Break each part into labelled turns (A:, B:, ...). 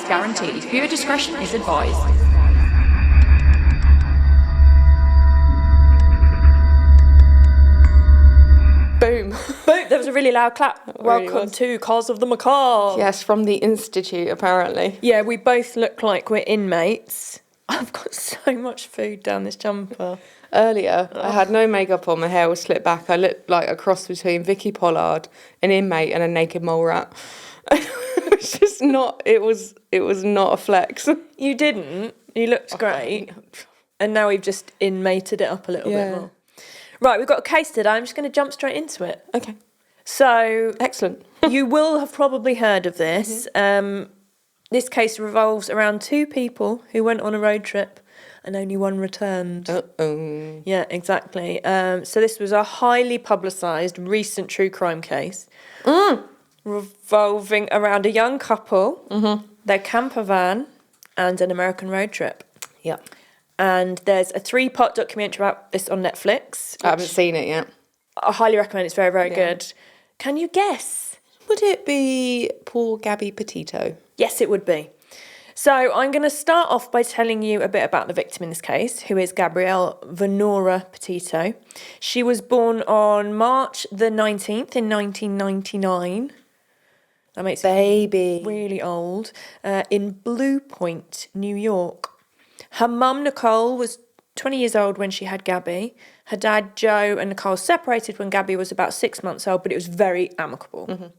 A: guaranteed. Viewer discretion is advised.
B: Boom.
C: Boom, there was a really loud clap.
B: Really
C: Welcome
B: was.
C: to Cars of the Macabre.
B: Yes, from the Institute, apparently.
C: Yeah, we both look like we're inmates. I've got so much food down this jumper.
B: Earlier, I had no makeup on, my hair was slicked back. I looked like a cross between Vicky Pollard, an inmate, and a naked mole rat. It's just not, it was not a flex.
C: You didn't. You looked great. And now we've just inmated it up a little bit more. Right, we've got a case today. I'm just going to jump straight into it.
B: Okay.
C: So,
B: Excellent.
C: you will have probably heard of this. This case revolves around two people who went on a road trip and only one returned.
B: Uh-oh.
C: Yeah, exactly. So this was a highly publicised recent true crime case revolving around a young couple, their camper van, and an American road trip.
B: Yeah.
C: And there's a 3-part documentary about this on Netflix.
B: I haven't seen it yet.
C: I highly recommend. It's very, very good. Can you guess?
B: Would it be poor Gabby Petito?
C: Yes, it would be. So I'm going to start off by telling you a bit about the victim in this case, who is Gabrielle Venora Petito. She was born on March the 19th in 1999. That makes
B: Baby.
C: really old. In Blue Point, New York. Her mum, Nicole, was 20 years old when she had Gabby. Her dad, Joe, and Nicole separated when Gabby was about 6 months old, but it was very amicable.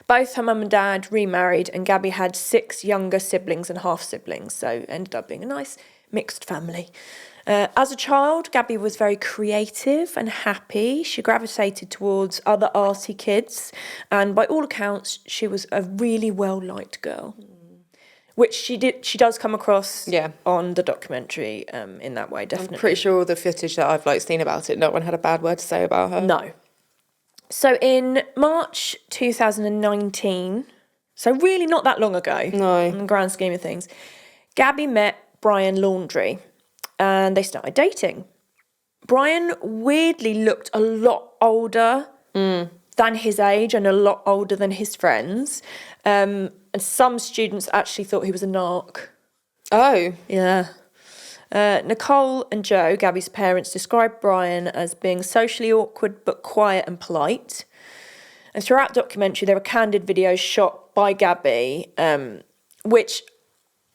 C: Both her mum and dad remarried, and Gabby had 6 younger siblings and half-siblings, so ended up being a nice mixed family. As a child, Gabby was very creative and happy. She gravitated towards other arty kids, and by all accounts, she was a really well-liked girl. Which she does come across on the documentary in that way, definitely.
B: I'm pretty sure all the footage that I've seen about it, no one had a bad word to say about her.
C: No. So in March 2019, so really not that long ago, in the grand scheme of things, Gabby met Brian Laundrie and they started dating. Brian weirdly looked a lot older than his age and a lot older than his friends. And some students actually thought he was a narc.
B: Oh.
C: Yeah. Nicole and Joe, Gabby's parents, described Brian as being socially awkward but quiet and polite. And throughout the documentary, there were candid videos shot by Gabby, which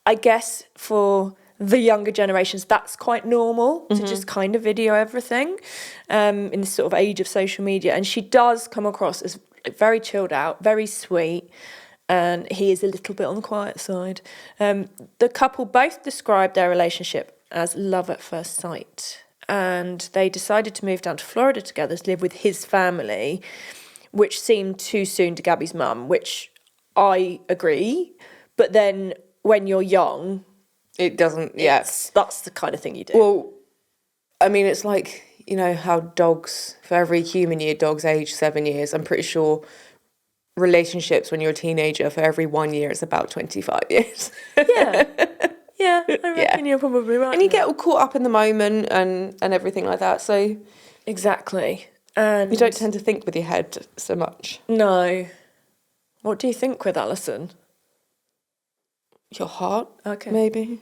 C: I guess for the younger generations, that's quite normal to just kind of video everything in this sort of age of social media. And she does come across as very chilled out, very sweet. And he is a little bit on the quiet side. The couple both described their relationship as love at first sight. And they decided to move down to Florida together to live with his family, which seemed too soon to Gabby's mum, which I agree. But then when you're young...
B: It doesn't,
C: that's the kind of thing you do.
B: Well, I mean, it's like, you know, how dogs, for every human year, dogs age 7 years. I'm pretty sure... relationships when you're a teenager, for every 1 year it's about 25 years.
C: Yeah, I reckon you're probably right.
B: And you get all caught up in the moment and everything like that, so
C: exactly. And
B: you don't tend to think with your head so much.
C: No. What do you think with Alison?
B: Your heart?
C: Okay.
B: Maybe.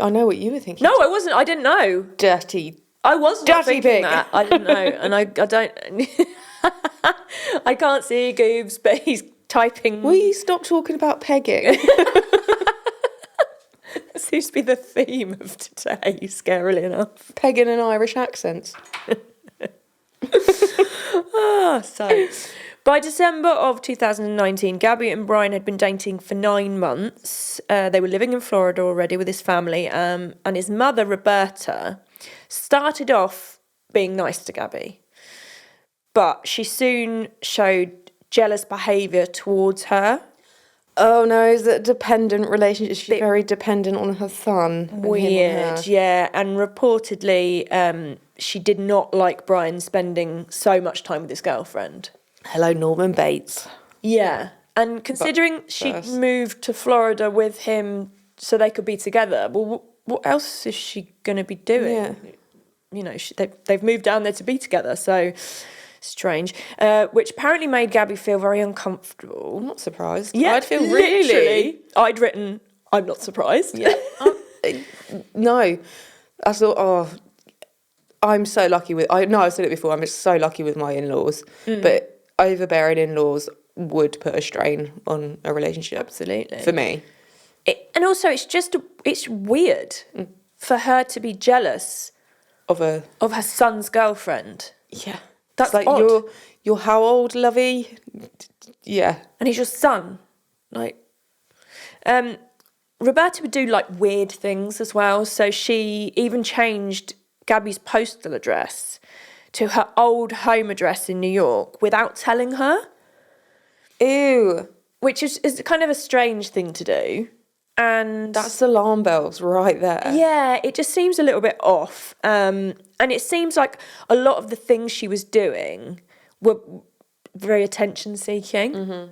B: I know what you were thinking.
C: No, I wasn't. I didn't know.
B: Dirty.
C: I was not
B: Dirty
C: thinking
B: pig.
C: that. I didn't know. And I don't... I can't see Goobs, but he's typing.
B: Will you stop talking about pegging?
C: That seems to be the theme of today, scarily enough.
B: Pegging and Irish accents.
C: So, by December of 2019, Gabby and Brian had been dating for 9 months. They were living in Florida already with his family, and his mother, Roberta, started off being nice to Gabby. But she soon showed jealous behaviour towards her.
B: Oh no, is it a dependent relationship? She's very dependent on her son.
C: Weird, yeah. And reportedly, she did not like Brian spending so much time with his girlfriend.
B: Hello, Norman Bates.
C: Yeah. And considering she'd moved to Florida with him so they could be together, well, what else is she going to be doing?
B: Yeah.
C: You know, they've moved down there to be together, so... strange, which apparently made Gabby feel very uncomfortable.
B: I'm not surprised.
C: Yeah,
B: I'd feel
C: literally.
B: really...
C: I'd written, I'm not surprised.
B: Yeah. No. I thought, I'm so lucky with... I know I've said it before, I'm just so lucky with my in-laws. But overbearing in-laws would put a strain on a relationship.
C: Absolutely.
B: For me.
C: And also, it's weird for her to be jealous of her son's girlfriend.
B: Yeah.
C: That's
B: like,
C: odd.
B: you're how old, lovey? Yeah.
C: And he's your son. Like, Roberta would do, like, weird things as well. So she even changed Gabby's postal address to her old home address in New York without telling her.
B: Ew.
C: Which is kind of a strange thing to do. And
B: that's alarm bells right there.
C: Yeah, it just seems a little bit off. And it seems like a lot of the things she was doing were very attention-seeking. Mm-hmm.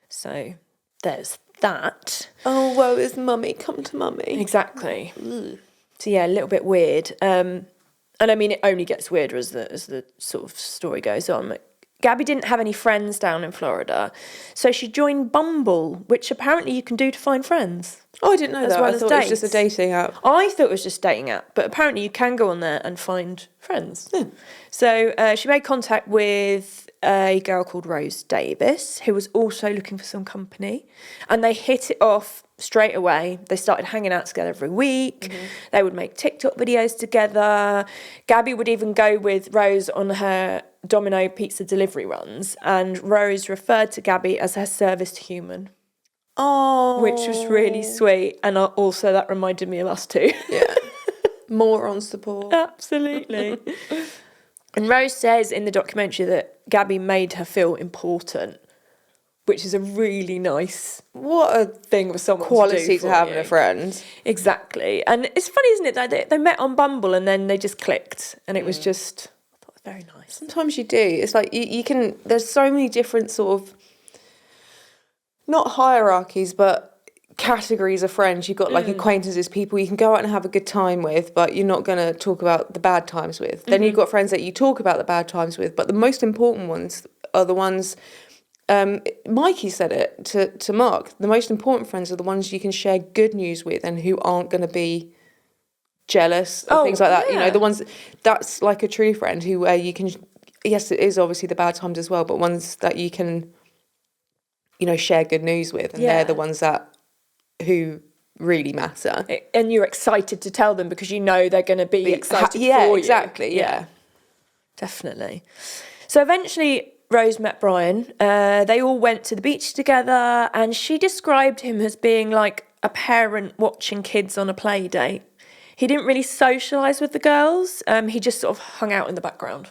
C: So there's that.
B: Oh, woe is mummy, come to mummy.
C: Exactly. So yeah, a little bit weird. And I mean, it only gets weirder as the sort of story goes on. Gabby didn't have any friends down in Florida, so she joined Bumble, which apparently you can do to find friends.
B: Oh, I didn't know that.
C: Well,
B: I thought it was just a dating app.
C: I thought it was just a dating app, but apparently you can go on there and find friends. Yeah. So she made contact with a girl called Rose Davis, who was also looking for some company, and they hit it off straight away. They started hanging out together every week. Mm-hmm. They would make TikTok videos together. Gabby would even go with Rose on her Domino pizza delivery runs, and Rose referred to Gabby as her service human.
B: Oh.
C: Which was really sweet, and also that reminded me of us too.
B: Yeah. Moron support.
C: Absolutely. And Rose says in the documentary that Gabby made her feel important, which is a really nice thing for someone
B: quality
C: to
B: have in a friend.
C: Exactly. And it's funny, isn't it, that they met on Bumble and then they just clicked, and it was just, I thought it was very nice.
B: Sometimes you do. It's like you can, there's so many different sort of, not hierarchies, but categories of friends. You've got like acquaintances, people you can go out and have a good time with, but you're not going to talk about the bad times with. Then you've got friends that you talk about the bad times with, but the most important ones are the ones, Mikey said it to Mark, the most important friends are the ones you can share good news with and who aren't going to be jealous or things like that. You know, the ones, that's like a true friend who where you can, yes, it is obviously the bad times as well, but ones that you can, you know, share good news with, and they're the ones who really matter.
C: And you're excited to tell them because you know they're going to be excited for you.
B: Yeah, exactly, yeah.
C: Definitely. So eventually Rose met Brian. They all went to the beach together, and she described him as being like a parent watching kids on a play date. He didn't really socialise with the girls. He just sort of hung out in the background.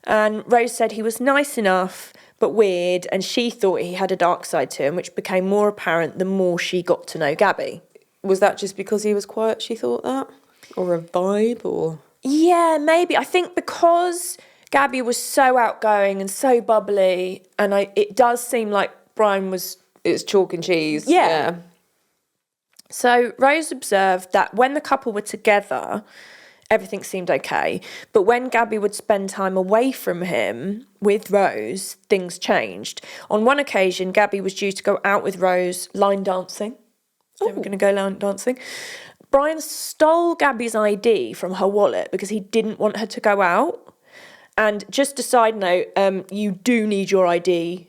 C: And Rose said he was nice enough, but weird, and she thought he had a dark side to him, which became more apparent the more she got to know Gabby.
B: Was that just because he was quiet, she thought that? Or a vibe, or...?
C: Yeah, maybe. I think because Gabby was so outgoing and so bubbly, and it does seem like Brian was...
B: It's chalk and cheese.
C: Yeah. So Rose observed that when the couple were together, everything seemed okay. But when Gabby would spend time away from him with Rose, things changed. On one occasion, Gabby was due to go out with Rose line dancing. They were going to go line dancing. Brian stole Gabby's ID from her wallet because he didn't want her to go out. And just a side note, you do need your ID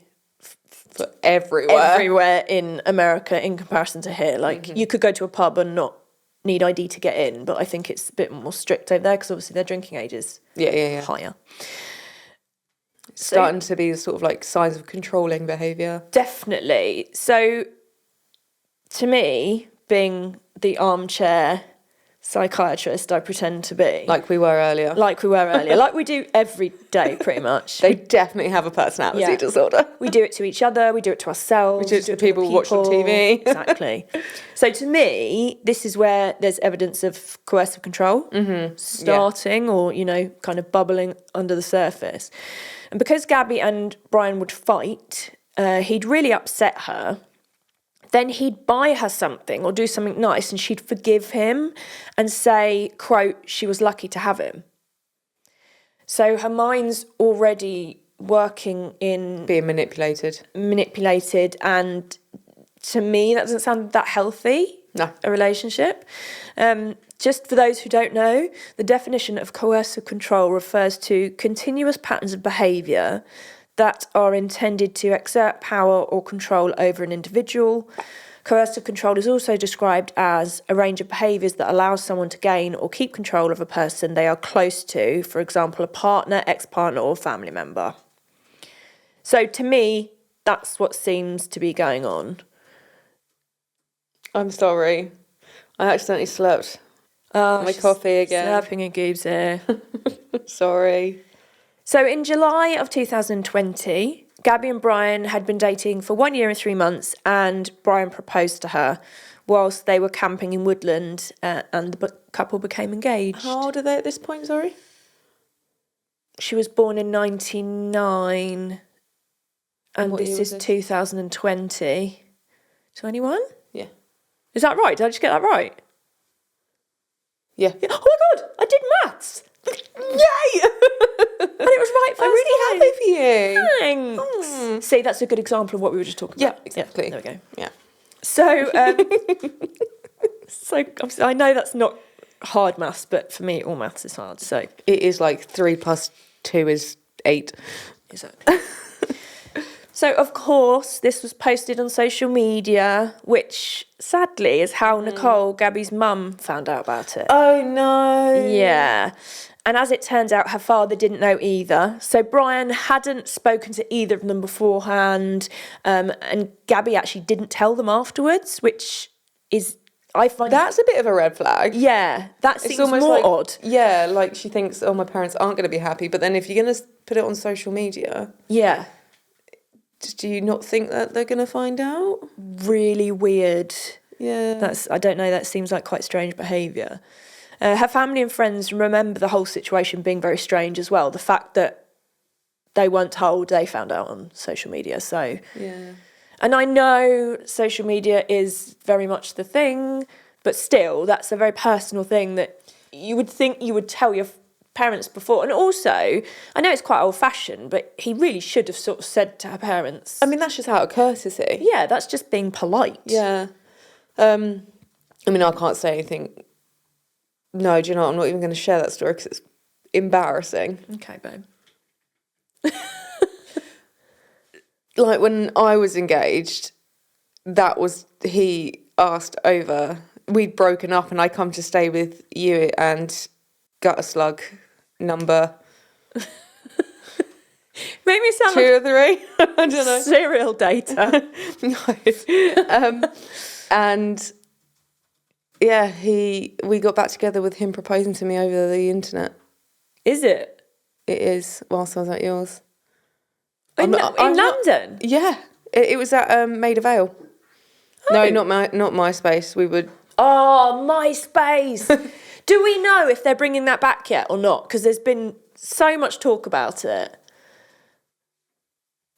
B: for everywhere
C: in America in comparison to here. Like, you could go to a pub and not need ID to get in, but I think it's a bit more strict over there because obviously their drinking age is higher.
B: It's starting to be sort of like signs of controlling behaviour.
C: Definitely. So to me, being the armchair psychiatrist I pretend to be.
B: Like we were earlier.
C: Like we do every day, pretty much.
B: They definitely have a personality disorder.
C: We do it to each other, we do it to ourselves.
B: We do it to people who watch on TV.
C: Exactly. So to me, this is where there's evidence of coercive control starting or, you know, kind of bubbling under the surface. And because Gabby and Brian would fight, he'd really upset her. Then he'd buy her something or do something nice and she'd forgive him and say, quote, she was lucky to have him. So her mind's already working in...
B: Being manipulated.
C: And to me, that doesn't sound that healthy.
B: No.
C: A relationship. Just for those who don't know, the definition of coercive control refers to continuous patterns of behaviour that are intended to exert power or control over an individual. Coercive control is also described as a range of behaviours that allow someone to gain or keep control of a person they are close to, for example, a partner, ex-partner or family member. So to me, that's what seems to be going on.
B: I'm sorry. I accidentally slurped my coffee again.
C: Slurping a goose here.
B: Sorry.
C: So in July of 2020, Gabby and Brian had been dating for 1 year and 3 months, and Brian proposed to her whilst they were camping in Woodland, and the couple became engaged.
B: How old are they at this point, sorry?
C: She was born in 99, and
B: what
C: this
B: year was
C: is
B: this?
C: 2020. 21?
B: Yeah.
C: Is that right? Did I just get that right?
B: Yeah.
C: Oh my God, I did maths.
B: Yay!
C: And it was right first
B: I'm really happy for you.
C: Thanks. See, that's a good example of what we were just talking about.
B: Yeah, exactly.
C: there we go.
B: Yeah.
C: So, so obviously I know that's not hard maths, but for me, all maths is hard. So
B: It is like 3 + 2 is 8.
C: exactly. So of course, this was posted on social media, which sadly is how Nicole, Gabby's mum, found out about it.
B: Oh no.
C: Yeah. And as it turns out, her father didn't know either. So Brian hadn't spoken to either of them beforehand. And Gabby actually didn't tell them afterwards, which is, I find...
B: That's a bit of a red flag.
C: Yeah, that seems more
B: like,
C: odd.
B: Yeah, like she thinks, oh, my parents aren't going to be happy. But then if you're going to put it on social media,
C: Yeah.
B: do you not think that they're going to find out?
C: Really weird.
B: Yeah.
C: I don't know, that seems like quite strange behaviour. Her family and friends remember the whole situation being very strange as well. The fact that they weren't told, they found out on social media. So,
B: Yeah.
C: and I know social media is very much the thing, but still, that's a very personal thing that you would think you would tell your parents before. And also, I know it's quite old-fashioned, but he really should have sort of said to her parents.
B: I mean, that's just out of courtesy.
C: Yeah, that's just being polite.
B: Yeah. I mean, I can't say anything. No, do you know what? I'm not even going to share that story because it's embarrassing.
C: Okay, babe.
B: Like when I was engaged, he asked over. We'd broken up and I come to stay with you and Gutter Slug number
C: Made me sound
B: 2
C: like
B: or 3. I don't know.
C: serial data.
B: No. And yeah, we got back together with him proposing to me over the internet.
C: Is it?
B: It is, whilst I was at yours.
C: In
B: I'm not-
C: London?
B: Yeah, it was at Maida Vale. No, not MySpace. We would.
C: Oh, MySpace. Do we know if they're bringing that back yet or not? Because there's been so much talk about it.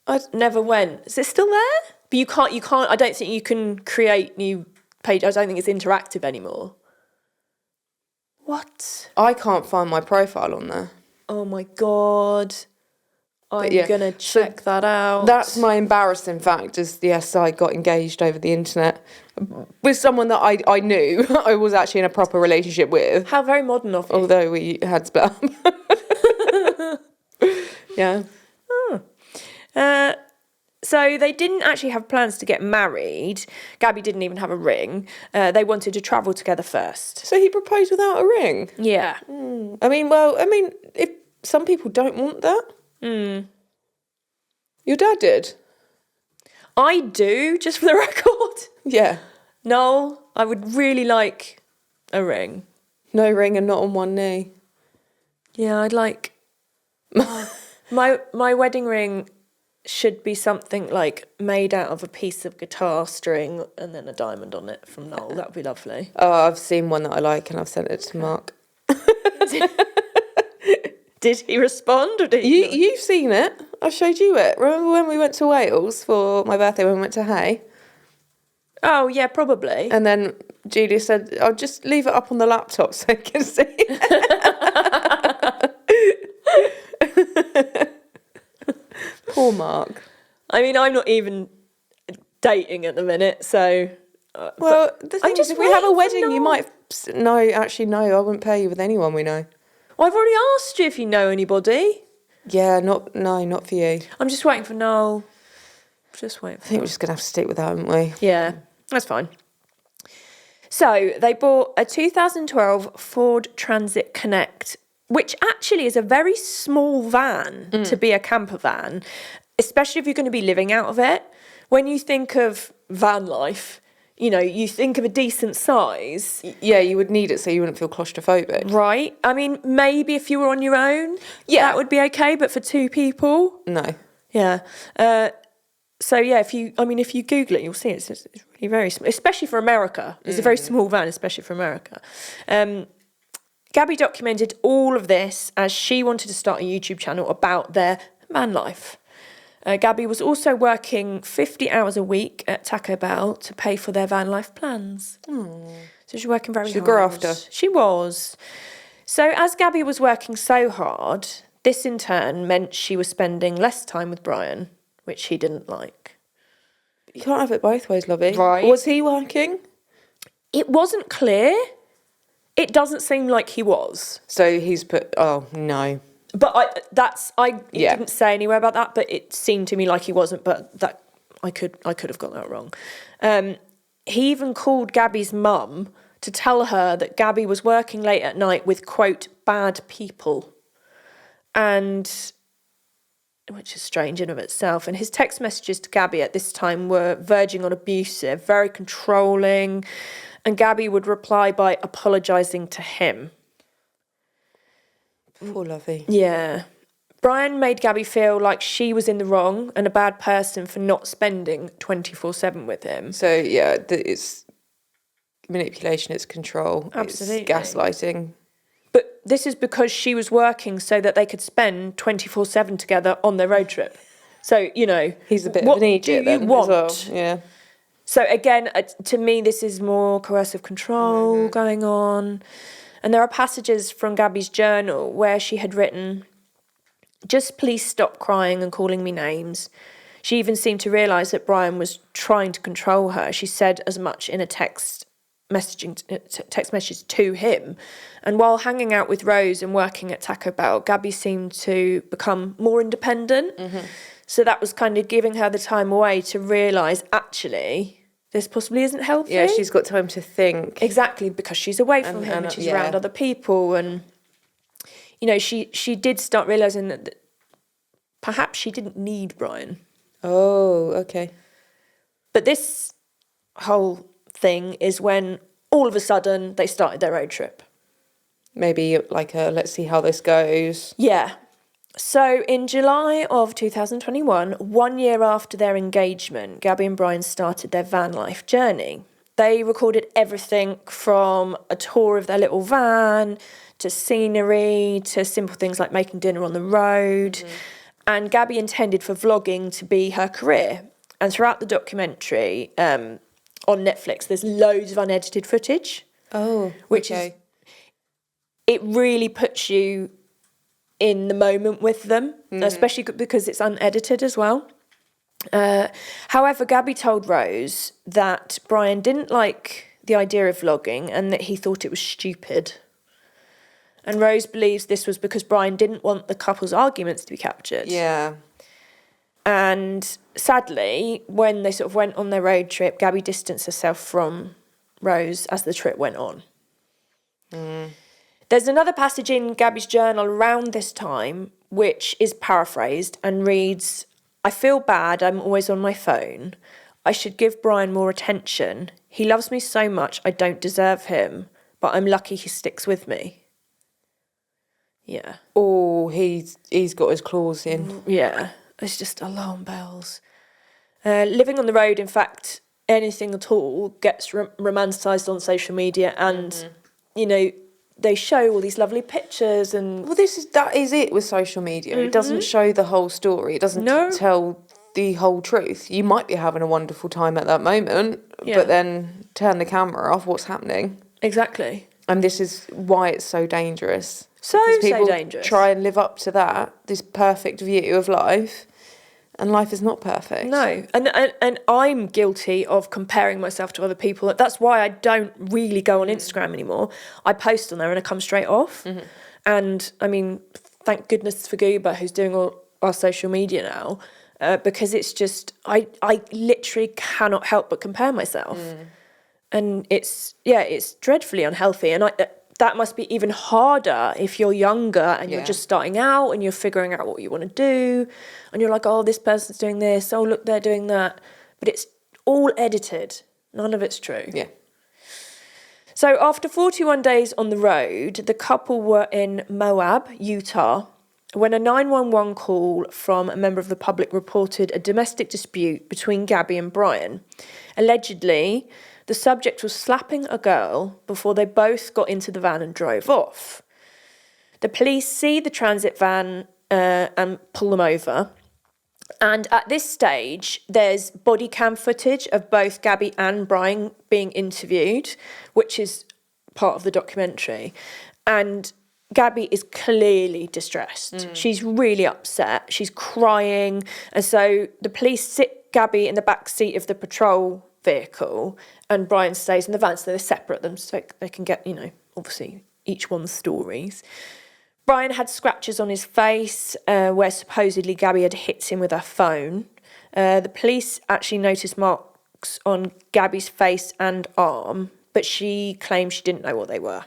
C: I never went. Is it still there? But you can't, I don't think you can create new pages. I don't think it's interactive anymore. What?
B: I can't find my profile on there.
C: Oh my God. I'm
B: yeah,
C: going to check that out.
B: That's my embarrassing fact is, yes, I got engaged over the internet with someone that I knew I was actually in a proper relationship with.
C: How very modern of you.
B: Although we had split up. Yeah.
C: So they didn't actually have plans to get married. Gabby didn't even have a ring. They wanted to travel together first.
B: So he proposed without a ring?
C: Yeah.
B: I mean, if some people don't want that. Your dad did?
C: I do, just for the record.
B: Yeah.
C: No, I would really like a ring.
B: No ring and not on one knee.
C: Yeah, I'd like... my wedding ring should be something like made out of a piece of guitar string and then a diamond on it from Noel. That would be lovely.
B: Oh, I've seen one that I like and I've sent it to Mark.
C: Did he respond or did he?
B: You've seen it. I showed you it. Remember when we went to Wales for my birthday when we went to Hay?
C: Oh, yeah, probably.
B: And then Julia said, I'll just leave it up on the laptop so you can see it. Poor Mark.
C: I mean, I'm not even dating at the minute, so...
B: Well, the thing
C: just
B: is, if we have a
C: waiting for
B: wedding, you might... No, actually, no, I wouldn't pair you with anyone we know.
C: Well, I've already asked you if you know anybody.
B: Yeah, not for you.
C: I'm just waiting for Noel. Just waiting for
B: I think we're just going to have to stick with that, haven't we?
C: Yeah, that's fine. So they bought a 2012 Ford Transit Connect, which actually is a very small van to be a camper van, especially if you're going to be living out of it. When you think of van life, you know, you think of a decent size.
B: Yeah, you would need it so you wouldn't feel claustrophobic.
C: Right. I mean, maybe if you were on your own, that would be okay, but for two people?
B: No.
C: Yeah. So yeah, if you Google it, you'll see it's really very small, especially for America. It's a very small van, especially for America. Gabby documented all of this as she wanted to start a YouTube channel about their van life. Gabby was also working 50 hours a week at Taco Bell to pay for their van life plans. So she's working very hard.
B: She's a grafter.
C: She was. So as Gabby was working so hard, this in turn meant she was spending less time with Brian, which he didn't like.
B: You can't have it both ways, lovey.
C: Right.
B: Was he working?
C: It wasn't clear. It doesn't seem like he was.
B: So he's put... Oh, no.
C: But it didn't say anywhere about that, but it seemed to me like he wasn't, but that I could have got that wrong. He even called Gabby's mum to tell her that Gabby was working late at night with, quote, bad people. And... which is strange in of itself. And his text messages to Gabby at this time were verging on abusive, very controlling, and Gabby would reply by apologising to him.
B: Poor lovey.
C: Yeah. Brian made Gabby feel like she was in the wrong and a bad person for not spending 24/7 with him.
B: So, yeah, it's manipulation, it's control.
C: Absolutely.
B: It's gaslighting.
C: But this is because she was working so that they could spend 24/7 together on their road trip. So, you know...
B: He's a bit of an idiot then
C: as well.
B: Yeah.
C: So, again, to me, this is more coercive control going on. And there are passages from Gabby's journal where she had written, "Just please stop crying and calling me names." She even seemed to realise that Brian was trying to control her. She said as much in a text message to him. And while hanging out with Rose and working at Taco Bell, Gabby seemed to become more independent. So that was kind of giving her the time away to realise, actually, this possibly isn't healthy.
B: Yeah, she's got time to think.
C: Exactly, because she's away from him and she's around other people. And, you know, she did start realising that perhaps she didn't need Brian.
B: Oh, okay.
C: But this whole thing is when all of a sudden they started their road trip.
B: Maybe like let's see how this goes.
C: Yeah. So in July of 2021, 1 year after their engagement, Gabby and Brian started their van life journey. They recorded everything from a tour of their little van to scenery to simple things like making dinner on the road. And Gabby intended for vlogging to be her career. And throughout the documentary on Netflix, there's loads of unedited footage.
B: Oh,
C: which
B: okay.
C: It really puts you in the moment with them, especially because it's unedited as well. However, Gabby told Rose that Brian didn't like the idea of vlogging and that he thought it was stupid. And Rose believes this was because Brian didn't want the couple's arguments to be captured.
B: Yeah.
C: And sadly, when they sort of went on their road trip, Gabby distanced herself from Rose as the trip went on. There's another passage in Gabby's journal around this time, which is paraphrased and reads, "I feel bad, I'm always on my phone. I should give Brian more attention. He loves me so much, I don't deserve him, but I'm lucky he sticks with me." Yeah.
B: Oh, he's got his claws in.
C: Yeah. It's just alarm bells. Living on the road, in fact, anything at all gets romanticised on social media and, you know, they show all these lovely pictures and...
B: Well, that is it with social media. It doesn't show the whole story. It doesn't tell the whole truth. You might be having a wonderful time at that moment, but then turn the camera off, what's happening?
C: Exactly.
B: And this is why it's so dangerous.
C: So
B: People
C: dangerous.
B: try and live up to that, this perfect view of life, And life is not perfect.
C: No. And I'm guilty of comparing myself to other people. That's why I don't really go on Instagram anymore. I post on there and I come straight off. Mm-hmm. And, I mean, thank goodness for Goober, who's doing all our social media now, because it's just, I literally cannot help but compare myself. And it's dreadfully unhealthy. And that must be even harder if you're younger and you're just starting out and you're figuring out what you want to do. And you're like, oh, this person's doing this. Oh, look, they're doing that. But it's all edited. None of it's true.
B: Yeah.
C: So after 41 days on the road, the couple were in Moab, Utah, when a 911 call from a member of the public reported a domestic dispute between Gabby and Brian. Allegedly, the subject was slapping a girl before they both got into the van and drove off. The police see the transit van and pull them over. And at this stage, there's body cam footage of both Gabby and Brian being interviewed, which is part of the documentary. And Gabby is clearly distressed. She's really upset. She's crying. And so the police sit Gabby in the back seat of the patrol vehicle and Brian stays in the van, so they separate them so they can get, obviously each one's stories. Brian had scratches on his face where supposedly Gabby had hit him with her phone. The police actually noticed marks on Gabby's face and arm, but she claimed she didn't know what they were.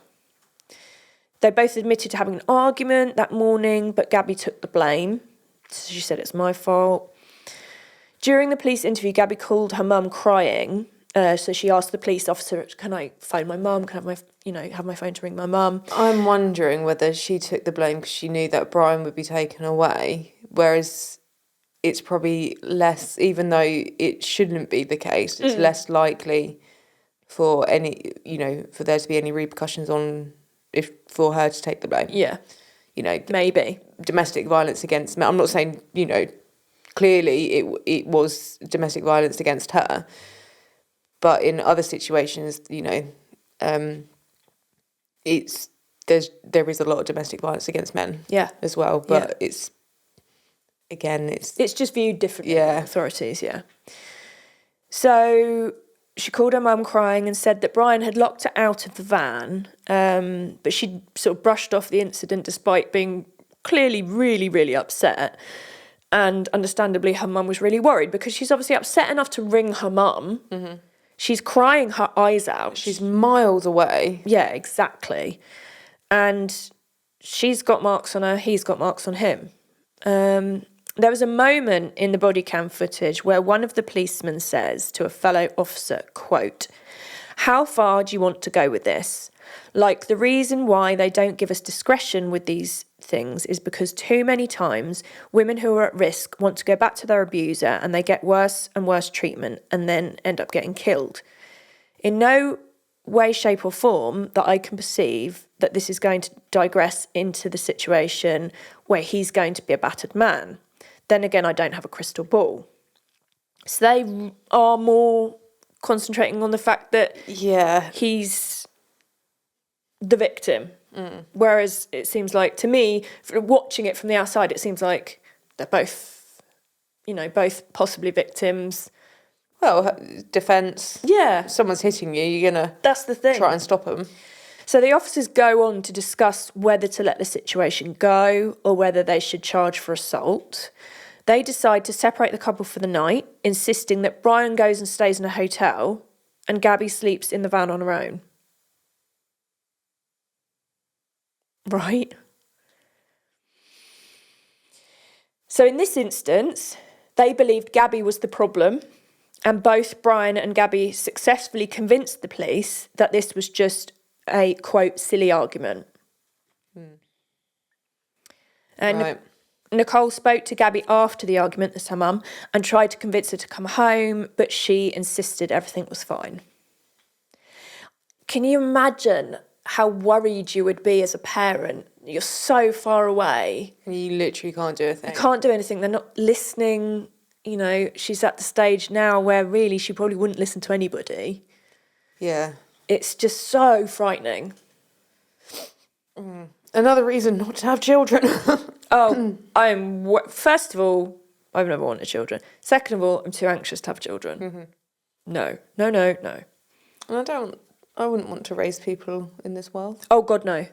C: They both admitted to having an argument that morning, but Gabby took the blame. She said, it's my fault. During the police interview, Gabby called her mum crying. So she asked the police officer, can I phone my mum? Can I have my phone to ring my mum?
B: I'm wondering whether she took the blame because she knew that Brian would be taken away, whereas it's probably less, even though it shouldn't be the case, it's less likely for any, for there to be any repercussions for her to take the blame.
C: Yeah. Maybe.
B: Domestic violence against men. I'm not saying, clearly it was domestic violence against her. But in other situations, there is a lot of domestic violence against men, as well. But it's
C: just viewed differently by authorities, So she called her mum crying and said that Brian had locked her out of the van, but she sort of brushed off the incident despite being clearly really, really upset. And understandably, her mum was really worried because she's obviously upset enough to ring her mum. Mm-hmm. She's crying her eyes out.
B: She's miles away.
C: Yeah, exactly. And she's got marks on her, he's got marks on him. There was a moment in the body cam footage where one of the policemen says to a fellow officer, quote, "How far do you want to go with this? Like, the reason why they don't give us discretion with these things is because too many times women who are at risk want to go back to their abuser and they get worse and worse treatment and then end up getting killed. In no way, shape or form that I can perceive that this is going to digress into the situation where he's going to be a battered man. Then again, I don't have a crystal ball." So they are more concentrating on the fact that he's the victim. Whereas it seems like, to me, watching it from the outside, it seems like they're both possibly victims.
B: Well, defence.
C: Yeah.
B: If someone's hitting you, you're going to
C: That's the thing.
B: Try and stop them.
C: So the officers go on to discuss whether to let the situation go or whether they should charge for assault. They decide to separate the couple for the night, insisting that Brian goes and stays in a hotel and Gabby sleeps in the van on her own. Right? So in this instance, they believed Gabby was the problem, and both Brian and Gabby successfully convinced the police that this was just a, quote, silly argument. And
B: right.
C: Nicole spoke to Gabby after the argument, as her mum, and tried to convince her to come home, but she insisted everything was fine. Can you imagine how worried you would be as a parent? You're so far away.
B: You literally can't do a thing.
C: You can't do anything. They're not listening. She's at the stage now where really she probably wouldn't listen to anybody.
B: Yeah.
C: It's just so frightening.
B: Another reason not to have children.
C: First of all, I've never wanted children. Second of all, I'm too anxious to have children.
B: Mm-hmm.
C: No.
B: And I wouldn't want to raise people in this world.
C: Oh, God, no.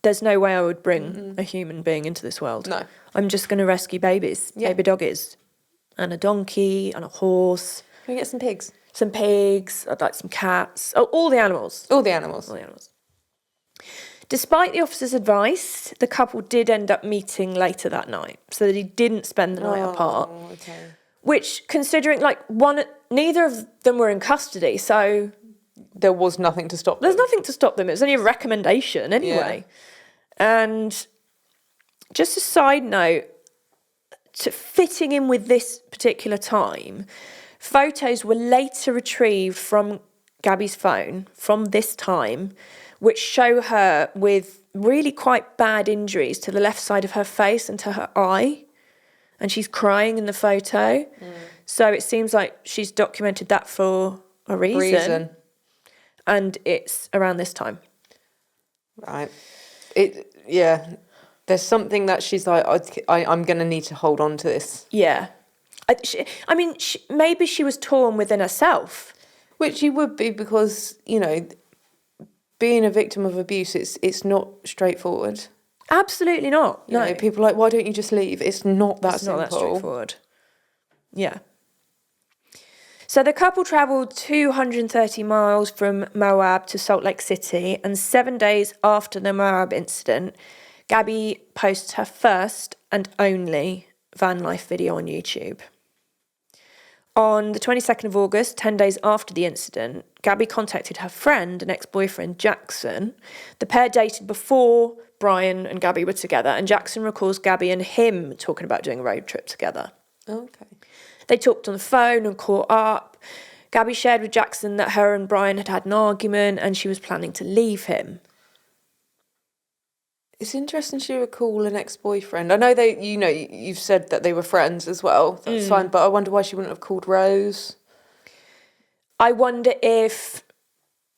C: There's no way I would bring a human being into this world.
B: No.
C: I'm just going to rescue babies, baby doggies, and a donkey and a horse.
B: Can we get some pigs?
C: Some pigs, I'd like some cats. Oh, all the animals.
B: All the animals.
C: All the animals. Despite the officer's advice, the couple did end up meeting later that night, so that he didn't spend the night apart.
B: Okay.
C: Which, considering, neither of them were in custody, so...
B: There was nothing to stop them.
C: There's nothing to stop them. It was only a recommendation anyway. Yeah. And just a side note, to fitting in with this particular time, photos were later retrieved from Gabby's phone from this time, which show her with really quite bad injuries to the left side of her face and to her eye. And she's crying in the photo. So it seems like she's documented that for a reason. And it's around this time.
B: Right. There's something that she's like, I'm going to need to hold on to this.
C: Yeah. Maybe she was torn within herself.
B: Which she would be because, being a victim of abuse, it's not straightforward.
C: Absolutely not.
B: You know, people are like, why don't you just leave? It's not that simple.
C: Not that straightforward. Yeah. So the couple travelled 230 miles from Moab to Salt Lake City, and 7 days after the Moab incident, Gabby posts her first and only van life video on YouTube. On the 22nd of August, 10 days after the incident, Gabby contacted her friend and ex-boyfriend Jackson. The pair dated before Brian and Gabby were together, and Jackson recalls Gabby and him talking about doing a road trip together.
B: Okay.
C: They talked on the phone and caught up. Gabby shared with Jackson that her and Brian had had an argument and she was planning to leave him.
B: It's interesting she would call an ex-boyfriend. I know you've said that they were friends as well. That's fine, but I wonder why she wouldn't have called Rose.
C: I wonder if...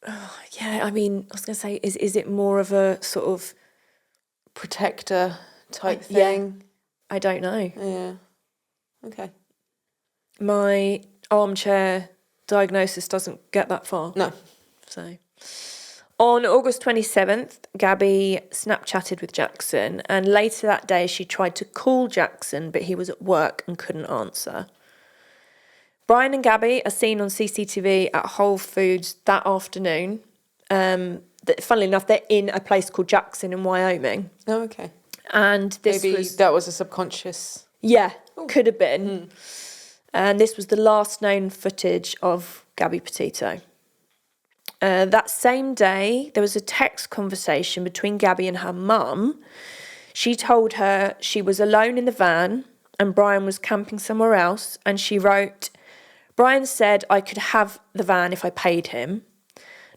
C: I was going to say, is it more of a sort of...
B: protector type thing?
C: Yeah. I don't know.
B: Yeah. Okay.
C: My armchair diagnosis doesn't get that far.
B: No.
C: So, on August 27th, Gabby Snapchatted with Jackson, and later that day she tried to call Jackson, but he was at work and couldn't answer. Brian and Gabby are seen on CCTV at Whole Foods that afternoon. Funnily enough, they're in a place called Jackson in Wyoming.
B: Oh, okay.
C: And
B: Maybe that was a subconscious...
C: Yeah, could have been. And this was the last known footage of Gabby Petito. That same day, there was a text conversation between Gabby and her mum. She told her she was alone in the van and Brian was camping somewhere else. And she wrote, Brian said I could have the van if I paid him.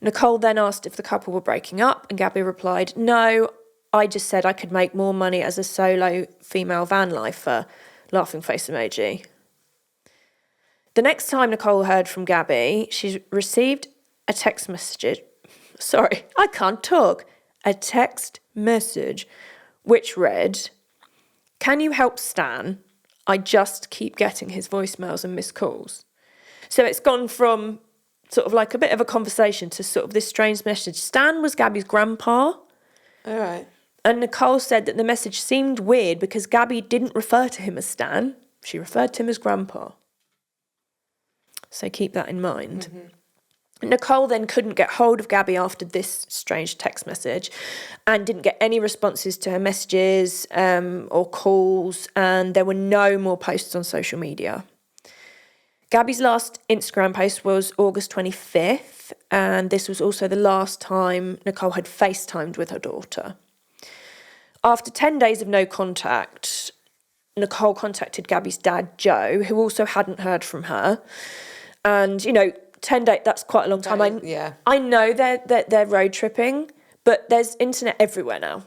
C: Nicole then asked if the couple were breaking up, and Gabby replied, no, I just said I could make more money as a solo female van lifer. Laughing face emoji. The next time Nicole heard from Gabby, she received a text message. Sorry, I can't talk. A text message which read, can you help Stan? I just keep getting his voicemails and missed calls. So it's gone from sort of like a bit of a conversation to sort of this strange message. Stan was Gabby's grandpa.
B: All right.
C: And Nicole said that the message seemed weird because Gabby didn't refer to him as Stan. She referred to him as grandpa. So keep that in mind. Nicole then couldn't get hold of Gabby after this strange text message and didn't get any responses to her messages or calls, and there were no more posts on social media. Gabby's last Instagram post was August 25th, and this was also the last time Nicole had FaceTimed with her daughter. After 10 days of no contact, Nicole contacted Gabby's dad, Joe, who also hadn't heard from her. And, 10 days, that's quite a long time. I know they're road tripping, but there's internet everywhere now.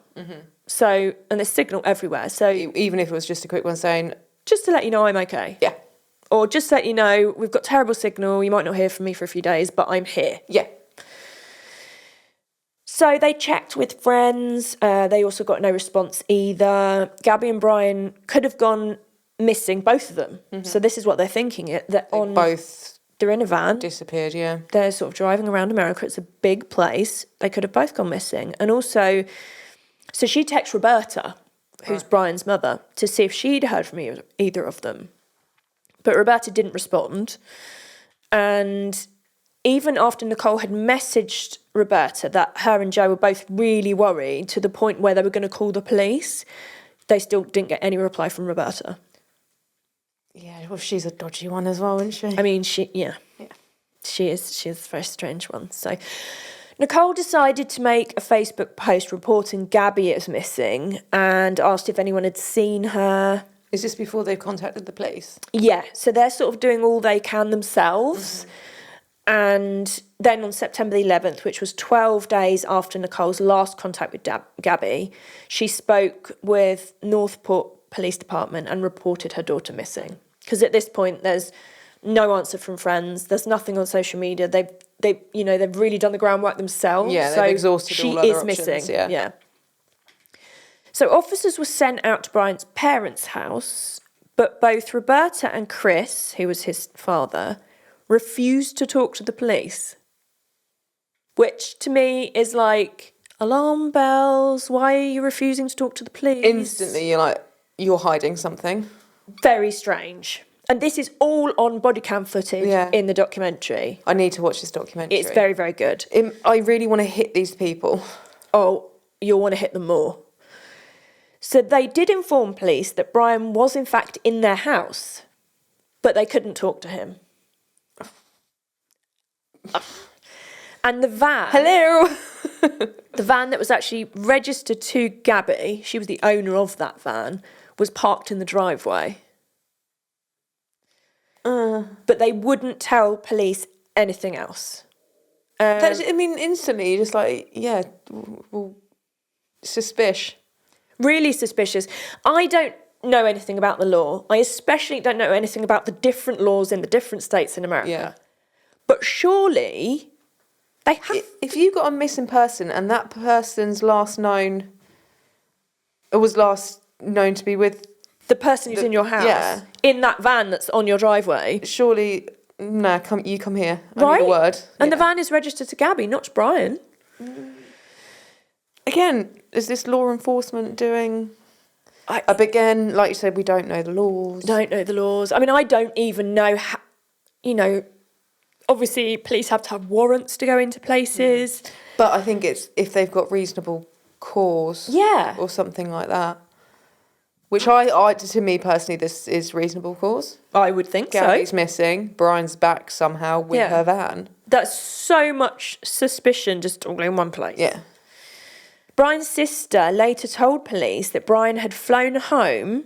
C: So, and there's signal everywhere. So
B: even if it was just a quick one saying...
C: just to let you know I'm okay.
B: Yeah.
C: Or just to let you know, we've got terrible signal, you might not hear from me for a few days, but I'm here.
B: Yeah.
C: So they checked with friends. They also got no response either. Gabby and Brian could have gone missing, both of them. So this is what they're thinking. They're in a van.
B: Disappeared, yeah.
C: They're sort of driving around America. It's a big place. They could have both gone missing. And also, so she texts Roberta, who's Brian's mother, to see if she'd heard from either of them. But Roberta didn't respond. And even after Nicole had messaged Roberta that her and Joe were both really worried to the point where they were going to call the police, they still didn't get any reply from Roberta.
B: Yeah, well, she's a dodgy one as well, isn't she?
C: I mean, she is. She's a very strange one. So Nicole decided to make a Facebook post reporting Gabby as missing and asked if anyone had seen her.
B: Is this before they've contacted the police?
C: Yeah, so they're sort of doing all they can themselves. And then on September the 11th, which was 12 days after Nicole's last contact with Gabby, she spoke with Northport Police Department and reported her daughter missing. Because at this point, there's no answer from friends. There's nothing on social media. They've really done the groundwork themselves.
B: Yeah, they've exhausted all other options. She is missing.
C: Yeah. So officers were sent out to Brian's parents' house, but both Roberta and Chris, who was his father, refused to talk to the police. Which to me is like, alarm bells, why are you refusing to talk to the police?
B: Instantly, you're like, you're hiding something.
C: Very strange. And this is all on body cam footage in the documentary.
B: I need to watch this documentary.
C: It's very, very good.
B: I really want to hit these people.
C: Oh, you'll want to hit them more. So they did inform police that Brian was in fact in their house, but they couldn't talk to him. And the van...
B: Hello!
C: The van that was actually registered to Gabby, she was the owner of that van, was parked in the driveway. But they wouldn't tell police anything else.
B: Instantly, just like, yeah, well, suspicious.
C: Really suspicious. I don't know anything about the law. I especially don't know anything about the different laws in the different states in America.
B: Yeah.
C: But surely they have...
B: If you got a missing person and that person's last known to be with...
C: The person who's in your house, in that van that's on your driveway.
B: Surely, no, you come here. I
C: right?
B: need a word.
C: And the van is registered to Gabby, not to Brian.
B: Again, is this law enforcement doing... Again, like you said, we don't know the laws.
C: Don't know the laws. I mean, I don't even know how... Obviously, police have to have warrants to go into places.
B: But I think it's if they've got reasonable cause.
C: Yeah.
B: Or something like that. Which to me personally, this is reasonable cause.
C: I would think
B: Gabby's missing. Brian's back somehow with her van.
C: That's so much suspicion just all in one place.
B: Yeah.
C: Brian's sister later told police that Brian had flown home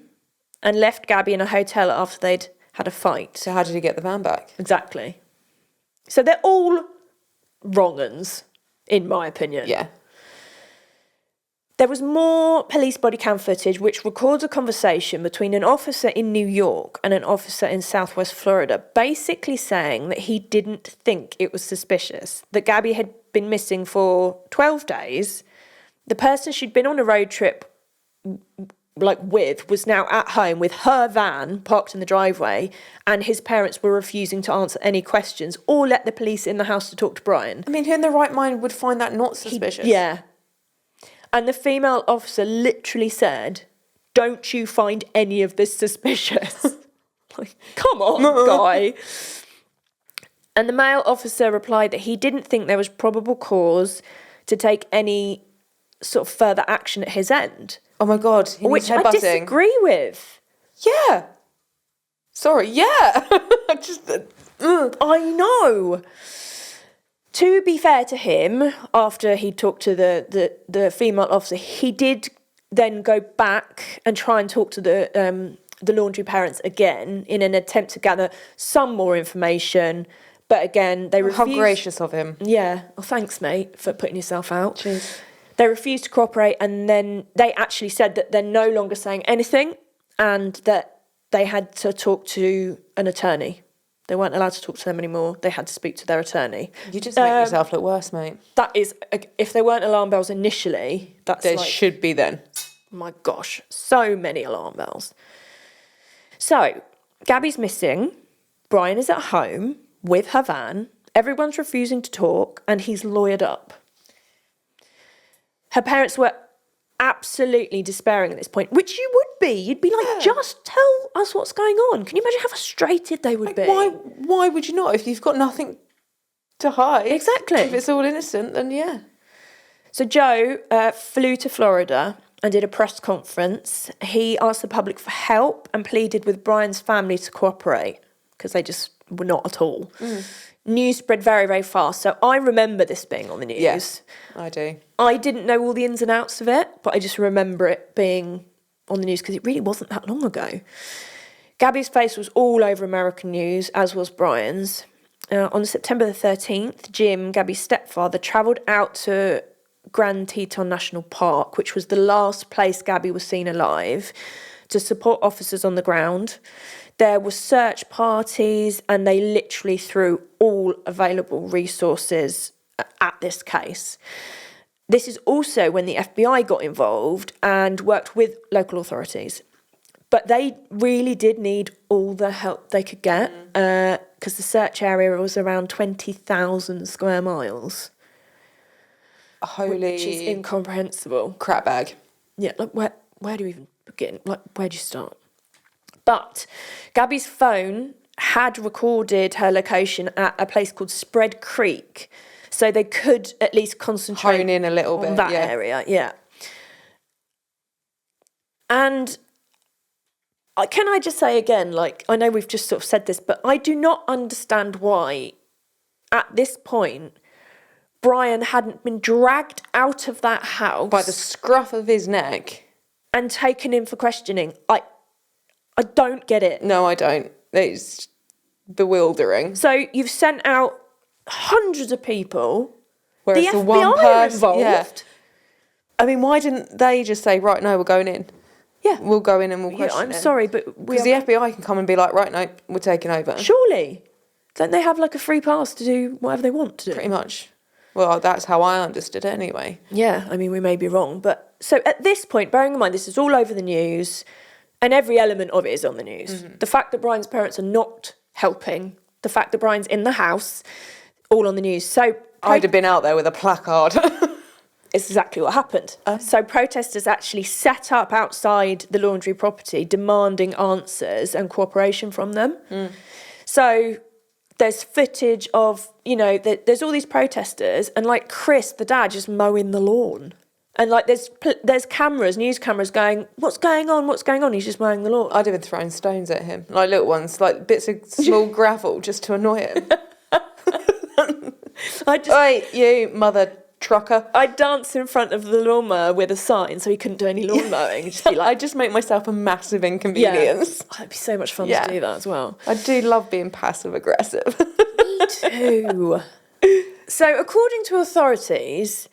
C: and left Gabby in a hotel after they'd had a fight.
B: So how did he get the van back?
C: Exactly. So they're all wrong-uns, in my opinion.
B: Yeah.
C: There was more police body cam footage which records a conversation between an officer in New York and an officer in Southwest Florida, basically saying that he didn't think it was suspicious, that Gabby had been missing for 12 days. The person she'd been on a road trip with was now at home with her van parked in the driveway, and his parents were refusing to answer any questions or let the police in the house to talk to Brian.
B: I mean, who in their right mind would find that not suspicious?
C: Yeah. And the female officer literally said, "Don't you find any of this suspicious?" Like, come on, guy. And the male officer replied that he didn't think there was probable cause to take any sort of further action at his end.
B: Oh my God.
C: Which I disagree with.
B: Yeah. Sorry, yeah.
C: I know. To be fair to him, after he talked to the female officer, he did then go back and try and talk to the Laundrie parents again in an attempt to gather some more information. But again, they refused.
B: How gracious of him.
C: Yeah. Well, thanks, mate, for putting yourself out.
B: Cheers.
C: They refused to cooperate, and then they actually said that they're no longer saying anything and that they had to talk to an attorney. They weren't allowed to talk to them anymore. They had to speak to their attorney.
B: You just make yourself look worse, mate.
C: That is, if there weren't alarm bells initially,
B: there should be then.
C: My gosh, so many alarm bells. So, Gabby's missing. Brian is at home with her van. Everyone's refusing to talk, and he's lawyered up. Her parents were absolutely despairing at this point, which you would be. You'd be like, just tell us what's going on. Can you imagine how frustrated they would be?
B: Why would you not? If you've got nothing to hide.
C: Exactly.
B: If it's all innocent, then yeah.
C: So Joe flew to Florida and did a press conference. He asked the public for help and pleaded with Brian's family to cooperate because they just were not at all. News spread very, very fast. So I remember this being on the news.
B: Yes, I do.
C: I didn't know all the ins and outs of it, but I just remember it being on the news because it really wasn't that long ago. Gabby's face was all over American news, as was Brian's. On September the 13th, Jim, Gabby's stepfather, travelled out to Grand Teton National Park, which was the last place Gabby was seen alive, to support officers on the ground. There were search parties and they literally threw all available resources at this case. This is also when the FBI got involved and worked with local authorities. But they really did need all the help they could get because the search area was around 20,000 square miles.
B: Holy...
C: Which is incomprehensible.
B: crap bag.
C: Yeah, like where do you even begin? Like, where do you start? But Gabby's phone had recorded her location at a place called Spread Creek, so they could at least concentrate
B: hone in a little bit
C: on that area. Yeah. And can I just say again, like, I know we've just sort of said this, but I do not understand why, at this point, Brian hadn't been dragged out of that house
B: by the scruff of his neck
C: and taken in for questioning. I don't get it.
B: No, I don't. It's bewildering.
C: So you've sent out hundreds of people.
B: Whereas
C: the
B: one
C: FBI
B: person
C: involved.
B: Yeah. I mean, why didn't they just say, right, no, we're going in?
C: Yeah.
B: We'll go in and we'll question
C: I'm
B: it.
C: sorry, but
B: because the FBI can come and be like, right, no, we're taking over.
C: Surely. Don't they have like a free pass to do whatever they want to do?
B: Pretty much. Well, that's how I understood it anyway.
C: Yeah, I mean, we may be wrong. But so at this point, bearing in mind, this is all over the news and every element of it is on the news. The fact that Brian's parents are not helping, the fact that Brian's in the house, all on the news. So
B: I'd have been out there with a placard.
C: It's exactly what happened. So protesters actually set up outside the Laundrie property demanding answers and cooperation from them. So there's footage of, there's all these protesters and like Chris, the dad, just mowing the lawn. And like there's cameras, news cameras going, what's going on? What's going on? He's just mowing the lawn.
B: I'd have been throwing stones at him. Like little ones, like bits of small gravel just to annoy him. Oi, you mother trucker.
C: I'd dance in front of the lawnmower with a sign so he couldn't do any lawn mowing. Just be like,
B: I'd just make myself a massive inconvenience.
C: Yeah. It'd be so much fun to do that as well.
B: I do love being passive aggressive.
C: Me too. So according to authorities,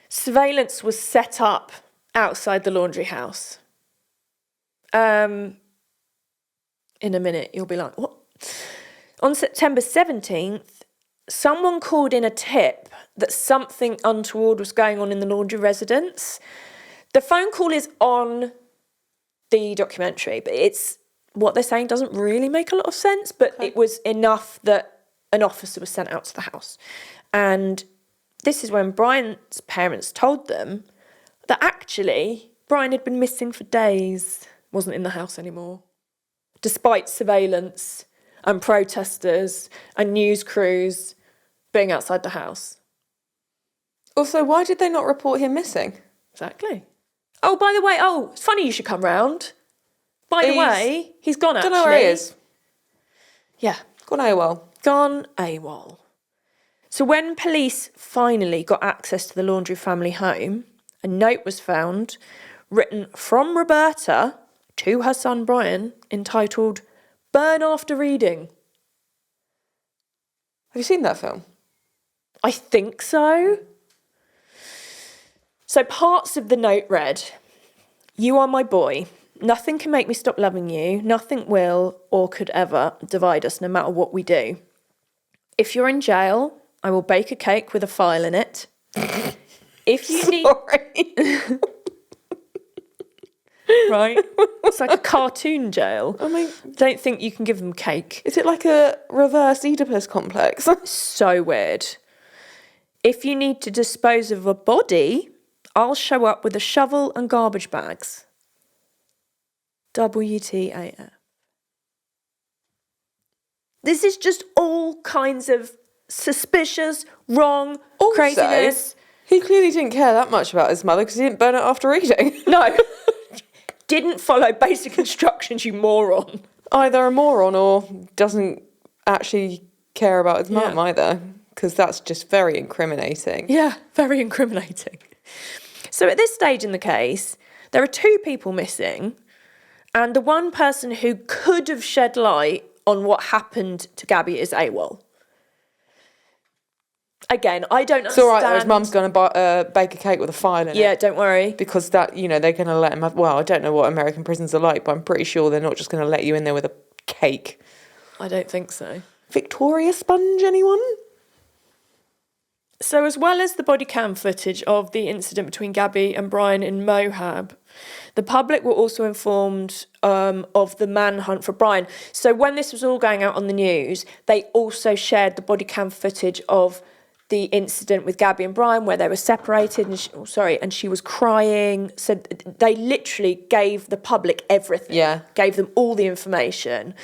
C: surveillance was set up outside the Laundrie house. In a minute, you'll be like, what? On September 17th, someone called in a tip that something untoward was going on in the Laundrie residence. The phone call is on the documentary, but it's what they're saying doesn't really make a lot of sense, but it was enough that an officer was sent out to the house. And this is when Brian's parents told them that actually Brian had been missing for days, wasn't in the house anymore, despite surveillance and protesters and news crews being outside the house.
B: Also, why did they not report him missing?
C: Exactly. Oh, by the way, it's funny you should come round. By the way, he's gone actually.
B: Don't know where he is.
C: Yeah.
B: Gone AWOL.
C: Gone AWOL. So when police finally got access to the Laundrie family home, a note was found written from Roberta to her son Brian entitled Burn After Reading.
B: Have you seen that film?
C: I think so. So parts of the note read, "You are my boy. Nothing can make me stop loving you. Nothing will or could ever divide us no matter what we do. If you're in jail, I will bake a cake with a file in it. If you need...
B: Sorry.
C: right? It's like a cartoon jail.
B: I mean,
C: Don't think you can give them cake.
B: is it like a reverse Oedipus complex?
C: So weird. If you need to dispose of a body, I'll show up with a shovel and garbage bags. WTAF. This is just all kinds of suspicious, wrong,
B: Also,
C: craziness.
B: he clearly didn't care that much about his mother because he didn't burn it after eating.
C: No. Didn't follow basic instructions, you moron.
B: Either a moron or doesn't actually care about his mum
C: Yeah.
B: either, because that's just very incriminating.
C: Yeah, very incriminating. So at this stage in the case, there are 2 people missing, and the one person who could have shed light on what happened to Gabby is AWOL. Again, I don't understand.
B: It's all right though, his mum's going to bake a cake with a file in it.
C: Yeah, don't worry.
B: Because that, you know, they're going to let him have... Well, I don't know what American prisons are like, but I'm pretty sure they're not just going to let you in there with a cake.
C: I don't think so.
B: Victoria Sponge, anyone?
C: So as well as the body cam footage of the incident between Gabby and Brian in Mohab, the public were also informed of the manhunt for Brian. So when this was all going out on the news, they also shared the body cam footage of the incident with Gabby and Brian where they were separated and she was crying. So they literally gave the public everything.
B: Yeah.
C: Gave them all the information.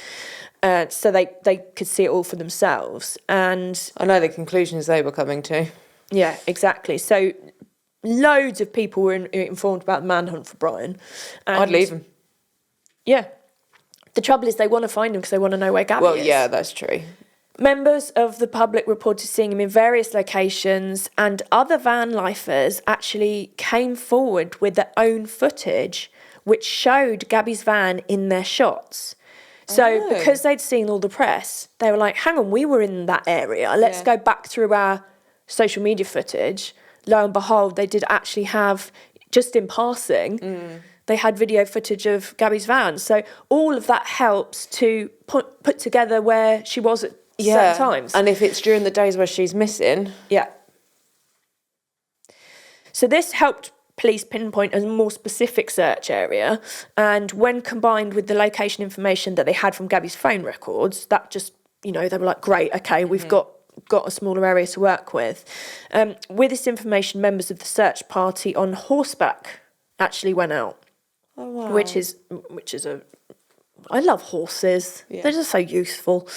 C: So they could see it all for themselves. And
B: I know the conclusions they were coming to.
C: yeah, exactly. So loads of people were informed about the manhunt for Brian. And
B: I'd leave him.
C: yeah. The trouble is they want to find him because they want to know where Gabby
B: Well,
C: is.
B: yeah, that's true.
C: Members of the public reported seeing him in various locations, and other van lifers actually came forward with their own footage which showed Gabby's van in their shots. So because they'd seen all the press, they were like, hang on, we were in that area. Let's go back through our social media footage. Lo and behold, they did actually have, just in passing, they had video footage of Gabby's van. So all of that helps to put together where she was at certain times.
B: And if it's during the days where she's missing...
C: Yeah. So this helped police pinpoint a more specific search area, and when combined with the location information that they had from Gabby's phone records, that just, you know, they were like, great, okay, we've got a smaller area to work with. With this information, members of the search party on horseback actually went out.
B: Oh, wow.
C: Which is a... I love horses.
B: Yeah.
C: They're just so useful.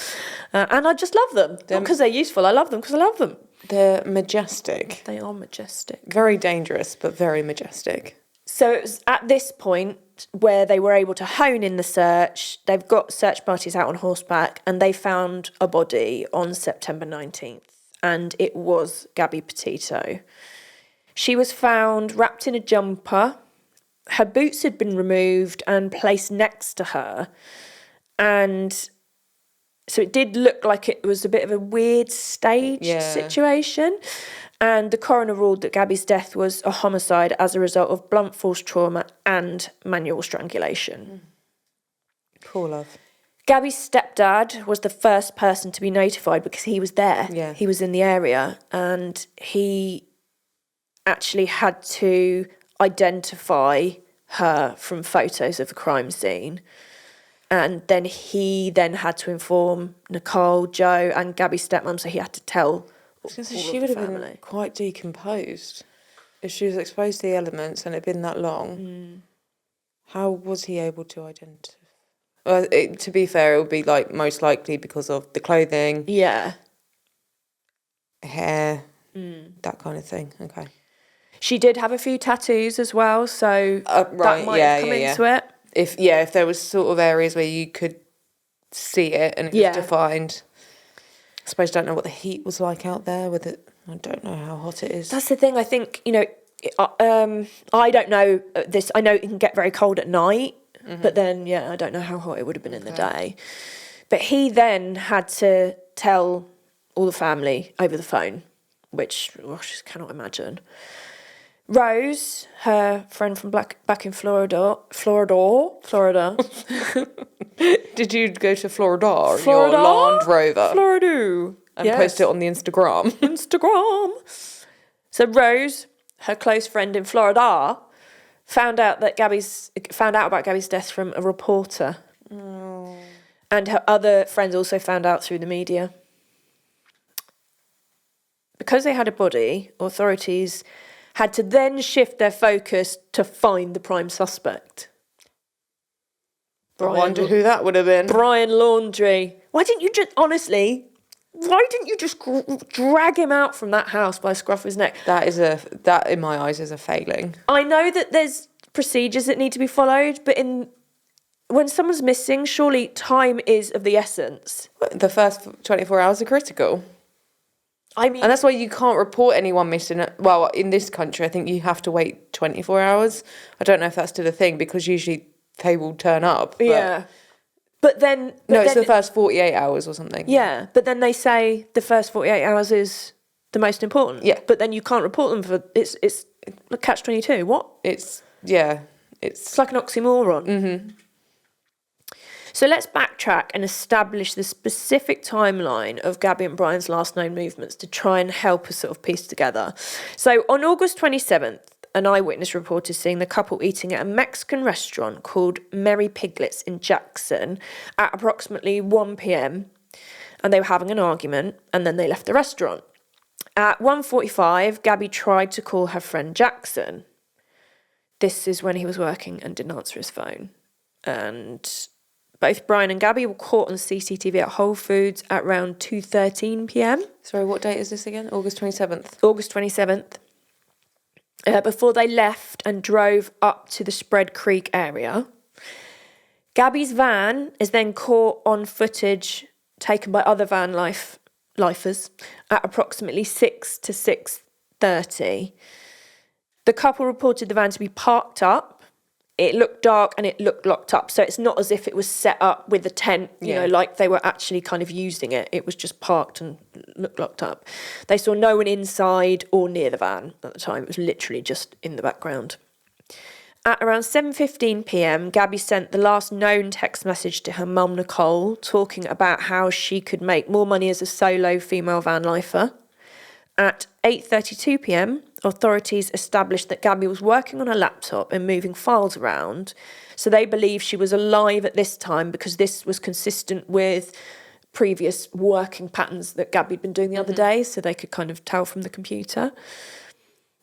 C: And I just love them. Not because they're useful, I love them because I love them.
B: They're majestic.
C: They are majestic.
B: Very dangerous, but very majestic.
C: So it was at this point where they were able to hone in the search. They've got search parties out on horseback, and they found a body on September 19th. And it was Gabby Petito. She was found wrapped in a jumper. Her boots had been removed and placed next to her. And so it did look like it was a bit of a weird staged situation. And the coroner ruled that Gabby's death was a homicide as a result of blunt force trauma and manual strangulation.
B: Poor love.
C: Gabby's stepdad was the first person to be notified because he was there.
B: Yeah.
C: He was in the area, and he actually had to identify her from photos of the crime scene. And then he had to inform Nicole, Joe, and Gabby's stepmom, so he had to tell all
B: So
C: of
B: she
C: the
B: would have
C: family.
B: been quite decomposed. If she was exposed to the elements and it had been that long, how was he able to identify? Well, to be fair, it would be like most likely because of the clothing,
C: Yeah.
B: hair, that kind of thing. Okay.
C: She did have a few tattoos as well, so
B: Right,
C: that might have come into it.
B: If there was sort of areas where you could see it and it was defined. I suppose I don't know what the heat was like out there with it. I don't know how hot it is.
C: That's the thing. I think, you know, I don't know this. I know it can get very cold at night, but then, I don't know how hot it would have been in the day. But he then had to tell all the family over the phone, which I just cannot imagine. Rose, her friend from back in Florida.
B: Did you go to Florida in your Land Rover?
C: Florida.
B: And post it on the Instagram?
C: Instagram. So Rose, her close friend in Florida, found out about Gabby's death from a reporter.
B: Oh.
C: And her other friends also found out through the media. Because they had a body, authorities had to then shift their focus to find the prime suspect.
B: I wonder who that would have been.
C: Brian Laundrie. Why didn't you just drag him out from that house by the scruff of his neck?
B: That in my eyes is a failing.
C: I know that there's procedures that need to be followed, but when someone's missing, surely time is of the essence.
B: The first 24 hours are critical.
C: I mean,
B: and that's why you can't report anyone missing. Well, in this country, I think you have to wait 24 hours. I don't know if that's still a thing, because usually they will turn up.
C: Yeah. But then...
B: it's the first 48 hours or something.
C: Yeah, but then they say the first 48 hours is the most important.
B: Yeah.
C: But then you can't report them for... It's a catch-22. What?
B: It's
C: like an oxymoron.
B: Mm-hmm.
C: So let's backtrack and establish the specific timeline of Gabby and Brian's last known movements to try and help us sort of piece together. So on August 27th, an eyewitness reported seeing the couple eating at a Mexican restaurant called Merry Piglets in Jackson at approximately 1 p.m. and they were having an argument, and then they left the restaurant. At 1:45, Gabby tried to call her friend Jackson. This is when he was working and didn't answer his phone. And both Brian and Gabby were caught on CCTV at Whole Foods at around 2:13 p.m.
B: Sorry, what date is this again? August 27th.
C: August 27th. Before they left and drove up to the Spread Creek area. Gabby's van is then caught on footage taken by other van lifers at approximately 6 to 6:30. The couple reported the van to be parked up. It looked dark and it looked locked up. So it's not as if it was set up with a tent, you know, like they were actually kind of using it. It was just parked and looked locked up. They saw no one inside or near the van at the time. It was literally just in the background. At around 7:15 p.m, Gabby sent the last known text message to her mum, Nicole, talking about how she could make more money as a solo female van lifer. At 8:32 p.m, authorities established that Gabby was working on her laptop and moving files around. So they believe she was alive at this time because this was consistent with previous working patterns that Gabby had been doing the other day, so they could kind of tell from the computer.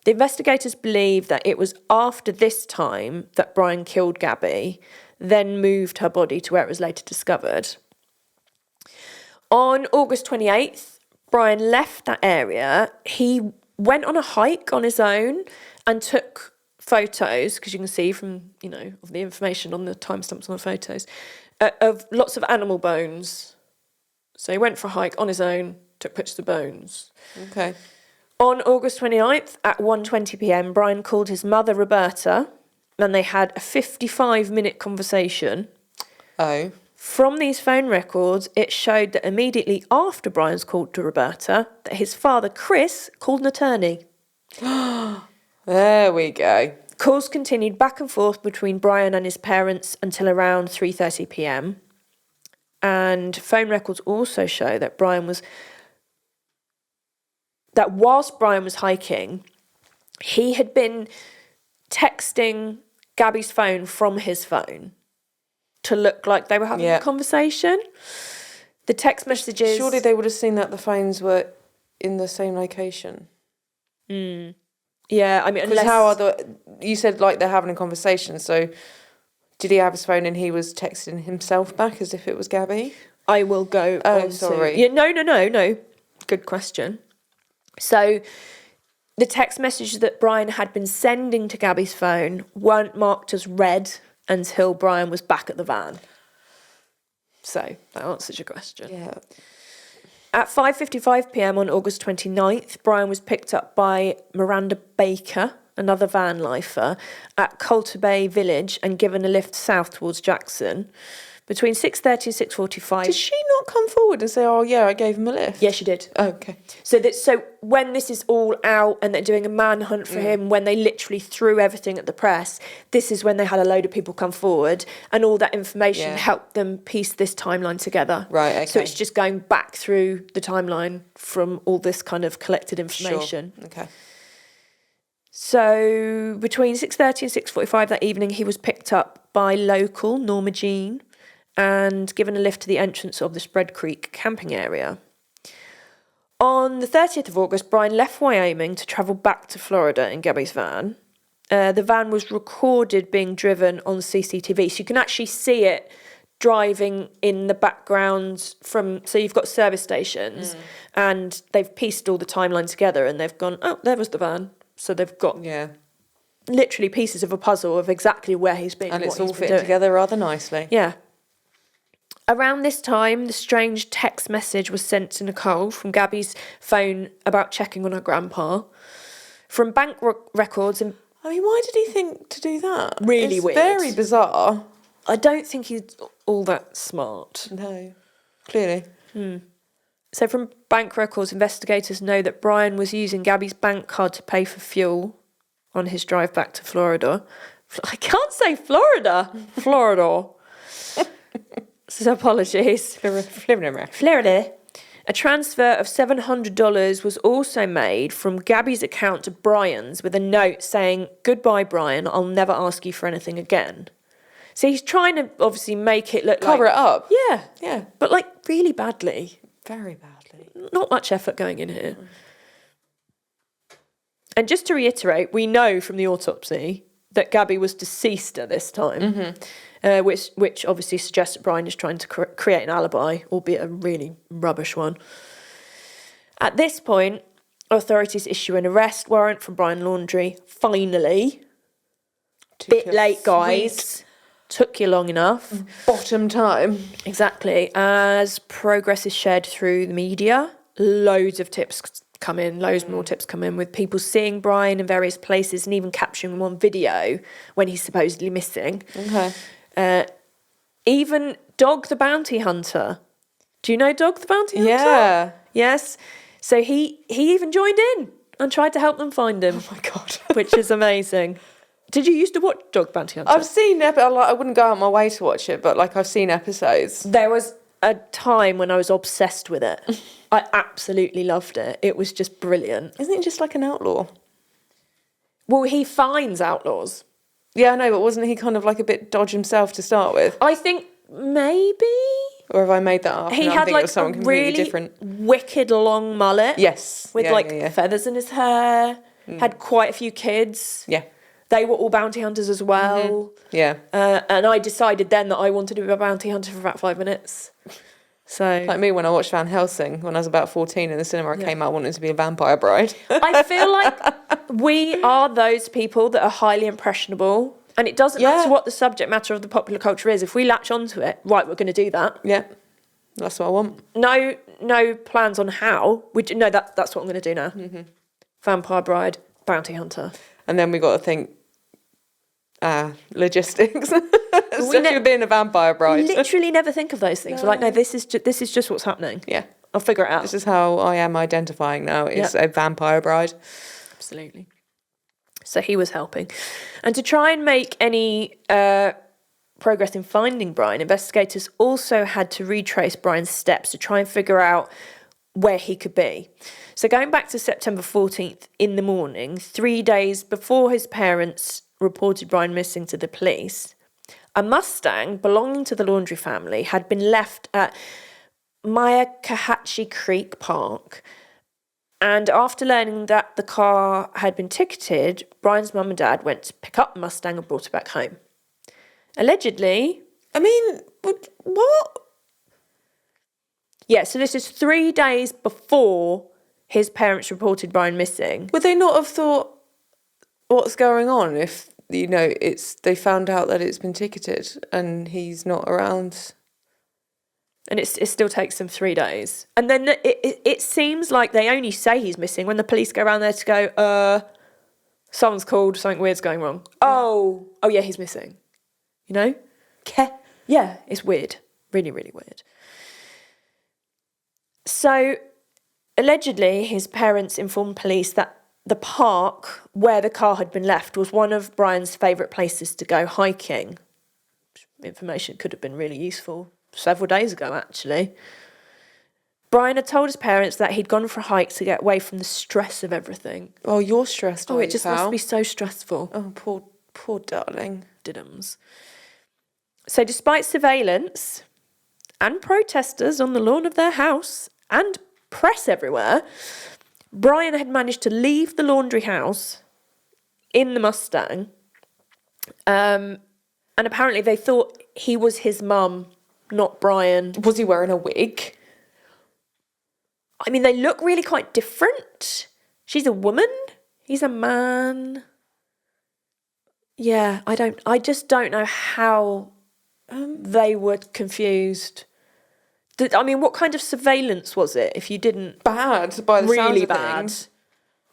C: The investigators believe that it was after this time that Brian killed Gabby, then moved her body to where it was later discovered. On August 28th, Brian left that area. He went on a hike on his own and took photos, because you can see from, of the information on the timestamps on the photos, of lots of animal bones. So he went for a hike on his own, took pictures of bones.
B: Okay.
C: On August 29th at 1:20 p.m, Brian called his mother, Roberta, and they had a 55-minute conversation.
B: Oh.
C: From these phone records, it showed that immediately after Brian's call to Roberta, that his father, Chris, called an attorney.
B: There we go.
C: Calls continued back and forth between Brian and his parents until around 3:30 p.m. And phone records also show that whilst Brian was hiking, he had been texting Gabby's phone from his phone to look like they were having a conversation. The text messages...
B: Surely they would have seen that the phones were in the same location.
C: Yeah, I mean,
B: because you said like they're having a conversation, so did he have his phone and he was texting himself back as if it was Gabby?
C: I will go on
B: sorry.
C: Yeah, no. Good question. So the text messages that Brian had been sending to Gabby's phone weren't marked as read until Brian was back at the van. So that answers your question.
B: Yeah.
C: At 5:55 p.m. on August 29th, Brian was picked up by Miranda Baker, another van lifer, at Coulter Bay Village and given a lift south towards Jackson. Between 6:30 and 6:45...
B: Did she not come forward and say, oh, yeah, I gave him a lift?
C: Yeah, she did.
B: Oh, okay.
C: So when this is all out and they're doing a manhunt for him, when they literally threw everything at the press, this is when they had a load of people come forward, and all that information helped them piece this timeline together.
B: Right, okay.
C: So it's just going back through the timeline from all this kind of collected information.
B: Sure. Okay.
C: So between 6:30 and 6:45 that evening, he was picked up by local Norma Jean and given a lift to the entrance of the Spread Creek camping area. On the 30th of August, Brian left Wyoming to travel back to Florida in Gabby's van. The van was recorded being driven on CCTV, so you can actually see it driving in the background so you've got service stations and they've pieced all the timeline together and they've gone, oh, there was the van. So they've got literally pieces of a puzzle of exactly where he's been.
B: And it's all
C: fitting
B: fitting together rather nicely.
C: Yeah. Around this time, the strange text message was sent to Nicole from Gabby's phone about checking on her grandpa. From bank records...
B: I mean, why did he think to do that?
C: Really weird.
B: It's very bizarre.
C: I don't think he's all that smart.
B: No, clearly.
C: So from bank records, investigators know that Brian was using Gabby's bank card to pay for fuel on his drive back to Florida. I can't say Florida. Florida. So apologies. Florida. A transfer of $700 was also made from Gabby's account to Brian's with a note saying, "Goodbye, Brian. I'll never ask you for anything again." So he's trying to obviously make it look
B: Cover it up.
C: Yeah.
B: Yeah.
C: But like really badly.
B: Very badly.
C: Not much effort going in here. And just to reiterate, we know from the autopsy that Gabby was deceased at this time, which obviously suggests that Brian is trying to create an alibi, albeit a really rubbish one. At this point, authorities issue an arrest warrant for Brian Laundrie. Finally. Bit late, guys. Took you long enough.
B: Bottom time.
C: Exactly. As progress is shared through the media, loads of tips come in, loads more tips come in with people seeing Brian in various places and even capturing him on video when he's supposedly missing.
B: Okay.
C: Even Dog the Bounty Hunter. Do you know Dog the Bounty Hunter?
B: Yeah.
C: Yes. So he even joined in and tried to help them find him.
B: Oh my God.
C: Which is amazing. Did you used to watch Dog Bounty Hunter?
B: I've seen I wouldn't go out my way to watch it, but like I've seen episodes.
C: There was a time when I was obsessed with it. I absolutely loved it. It was just brilliant.
B: Isn't it just like an outlaw?
C: Well, he finds outlaws.
B: Yeah, I know, but wasn't he kind of like a bit dodge himself to start with?
C: I think maybe.
B: Or have I made that up?
C: He
B: No, I'm
C: had
B: thinking
C: like
B: of someone
C: a
B: completely
C: really
B: different.
C: wicked long mullet.
B: Yes.
C: With feathers in his hair. Had quite a few kids.
B: Yeah.
C: They were all bounty hunters as well.
B: Yeah.
C: And I decided then that I wanted to be a bounty hunter for about 5 minutes. So
B: Like me when I watched Van Helsing when I was about 14 in the cinema, I came out wanting to be a vampire bride.
C: I feel like we are those people that are highly impressionable. And it doesn't matter what the subject matter of the popular culture is. If we latch onto it, right, we're going to do that.
B: Yeah. That's what I want.
C: No plans on how. That's what I'm going to do now. Vampire bride, bounty hunter.
B: And then we got to think logistics. Especially with being a vampire bride.
C: Literally never think of those things. We're like, no, this is just what's happening.
B: Yeah.
C: I'll figure it out.
B: This is how I am identifying now, is a vampire bride.
C: Absolutely. So he was helping. And to try and make any progress in finding Brian, investigators also had to retrace Brian's steps to try and figure out where he could be. So going back to September 14th in the morning, 3 days before his parents reported Brian missing to the police, a Mustang belonging to the Laundrie family had been left at Macabre Creek Park. And after learning that the car had been ticketed, Brian's mum and dad went to pick up the Mustang and brought it back home. Allegedly...
B: I mean, what?
C: Yeah, so this is 3 days before his parents reported Brian missing.
B: Would they not have thought, what's going on if, they found out that it's been ticketed and he's not around?
C: And it still takes them 3 days. And then it seems like they only say he's missing when the police go around there to go, someone's called, something weird's going wrong. Yeah. Oh yeah, he's missing. You know? Yeah, it's weird. Really, really weird. So, allegedly, his parents informed police that the park where the car had been left was one of Brian's favourite places to go hiking. Information could have been really useful several days ago, actually. Brian had told his parents that he'd gone for a hike to get away from the stress of everything.
B: Oh, you're stressed,
C: Oh, it just must be so stressful.
B: Oh, poor darling.
C: Diddums. So despite surveillance and protesters on the lawn of their house and press everywhere, Brian had managed to leave the Laundrie house in the Mustang. And apparently they thought he was his mum, not Brian.
B: Was he wearing a wig?
C: I mean, they look really quite different. She's a woman. He's a man. Yeah, I just don't know how they were confused. I mean, what kind of surveillance was it if you didn't...
B: Bad, by the sounds
C: Really
B: of
C: bad.
B: things.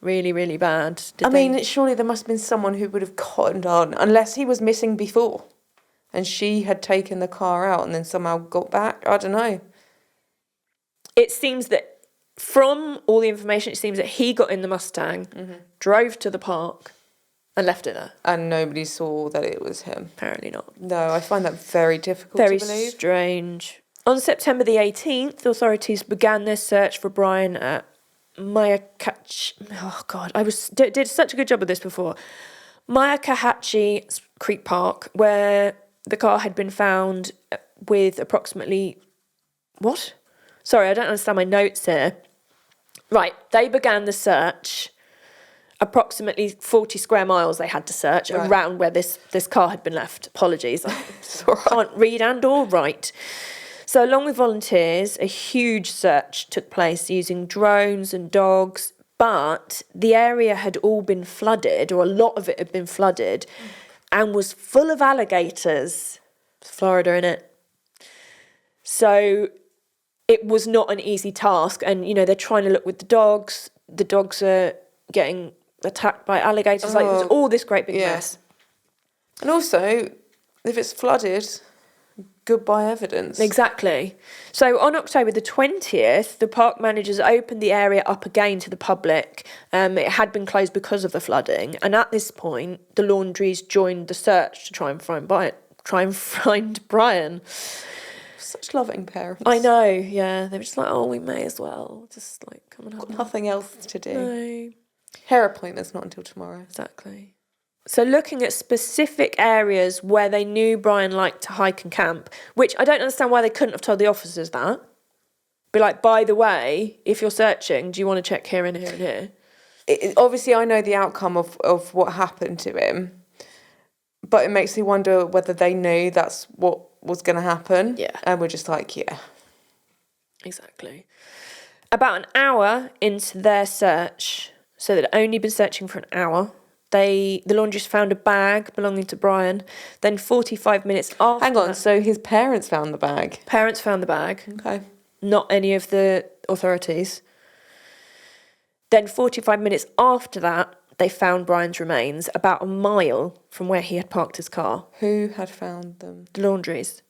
C: Really, really bad.
B: I mean, surely there must have been someone who would have cottoned on, unless he was missing before and she had taken the car out and then somehow got back. I don't know.
C: It seems that from all the information, it seems that he got in the Mustang, drove to the park and left it there.
B: And nobody saw that it was him.
C: Apparently not.
B: No, I find that very difficult
C: Very
B: to believe.
C: strange. On September the 18th, authorities began their search for Brian at Macabre. Oh, God, I did such a good job of this before. Macabre Creek Park, where the car had been found with approximately... What? Sorry, I don't understand my notes here. Right, they began the search. Approximately 40 square miles they had to search around where this car had been left. Apologies, I can't read and or write. So along with volunteers, a huge search took place using drones and dogs, but the area had all been flooded, or a lot of it had been flooded, and was full of alligators. Florida, innit? So it was not an easy task, and, you know, they're trying to look with the dogs are getting attacked by alligators, like, it was all this great big mess.
B: And also, if it's flooded... Goodbye evidence.
C: Exactly. So on October the 20th, the park managers opened the area up again to the public. It had been closed because of the flooding. And at this point, the Laundries joined the search to try and find Brian.
B: Such loving parents.
C: I know, yeah. They were just like, oh, we may as well. Just like, come and have
B: Got nothing else to do.
C: No.
B: Hair appointment's not until tomorrow.
C: Exactly. So looking at specific areas where they knew Brian liked to hike and camp, which I don't understand why they couldn't have told the officers that. Be like, by the way, if you're searching, do you want to check here and here and here?
B: Obviously, I know the outcome of what happened to him, but it makes me wonder whether they knew that's what was going to happen.
C: Yeah.
B: And we're just like, yeah.
C: Exactly. About an hour into their search, so they'd only been searching for an hour, the Laundries found a bag belonging to Brian. Then 45 minutes after...
B: Hang on, so his parents found the bag?
C: Parents found the bag.
B: Okay.
C: Not any of the authorities. Then 45 minutes after that, they found Brian's remains about a mile from where he had parked his car.
B: Who had found them?
C: The Laundries.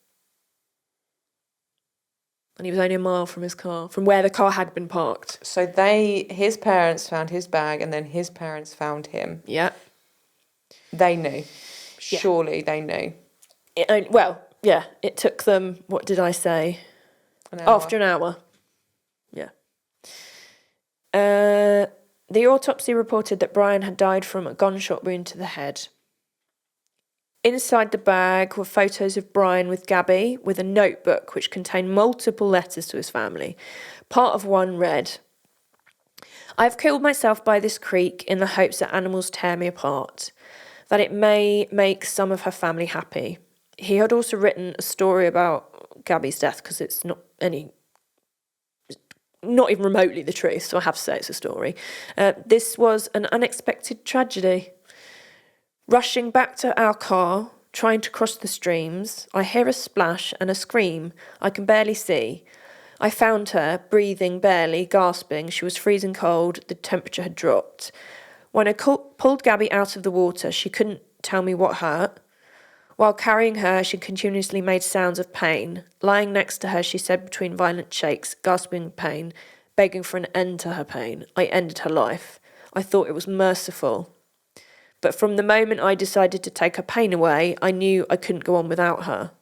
C: And he was only a mile from his car, from where the car had been parked.
B: So his parents found his bag and then his parents found him.
C: Yeah.
B: They knew.
C: Yeah.
B: Surely they knew.
C: It took them, what did I say?
B: An hour.
C: After an hour. Yeah. The autopsy reported that Brian had died from a gunshot wound to the head. Inside the bag were photos of Brian with Gabby, with a notebook which contained multiple letters to his family. Part of one read, "I've killed myself by this creek in the hopes that animals tear me apart, that it may make some of her family happy." He had also written a story about Gabby's death because it's not even remotely the truth, so I have to say it's a story. This was an unexpected tragedy. Rushing back to our car, trying to cross the streams, I hear a splash and a scream I can barely see. I found her, breathing barely, gasping. She was freezing cold. The temperature had dropped. When I pulled Gabby out of the water, she couldn't tell me what hurt. While carrying her, she continuously made sounds of pain. Lying next to her, she said between violent shakes, gasping pain, begging for an end to her pain. I ended her life. I thought it was merciful. But from the moment I decided to take her pain away, I knew I couldn't go on without her.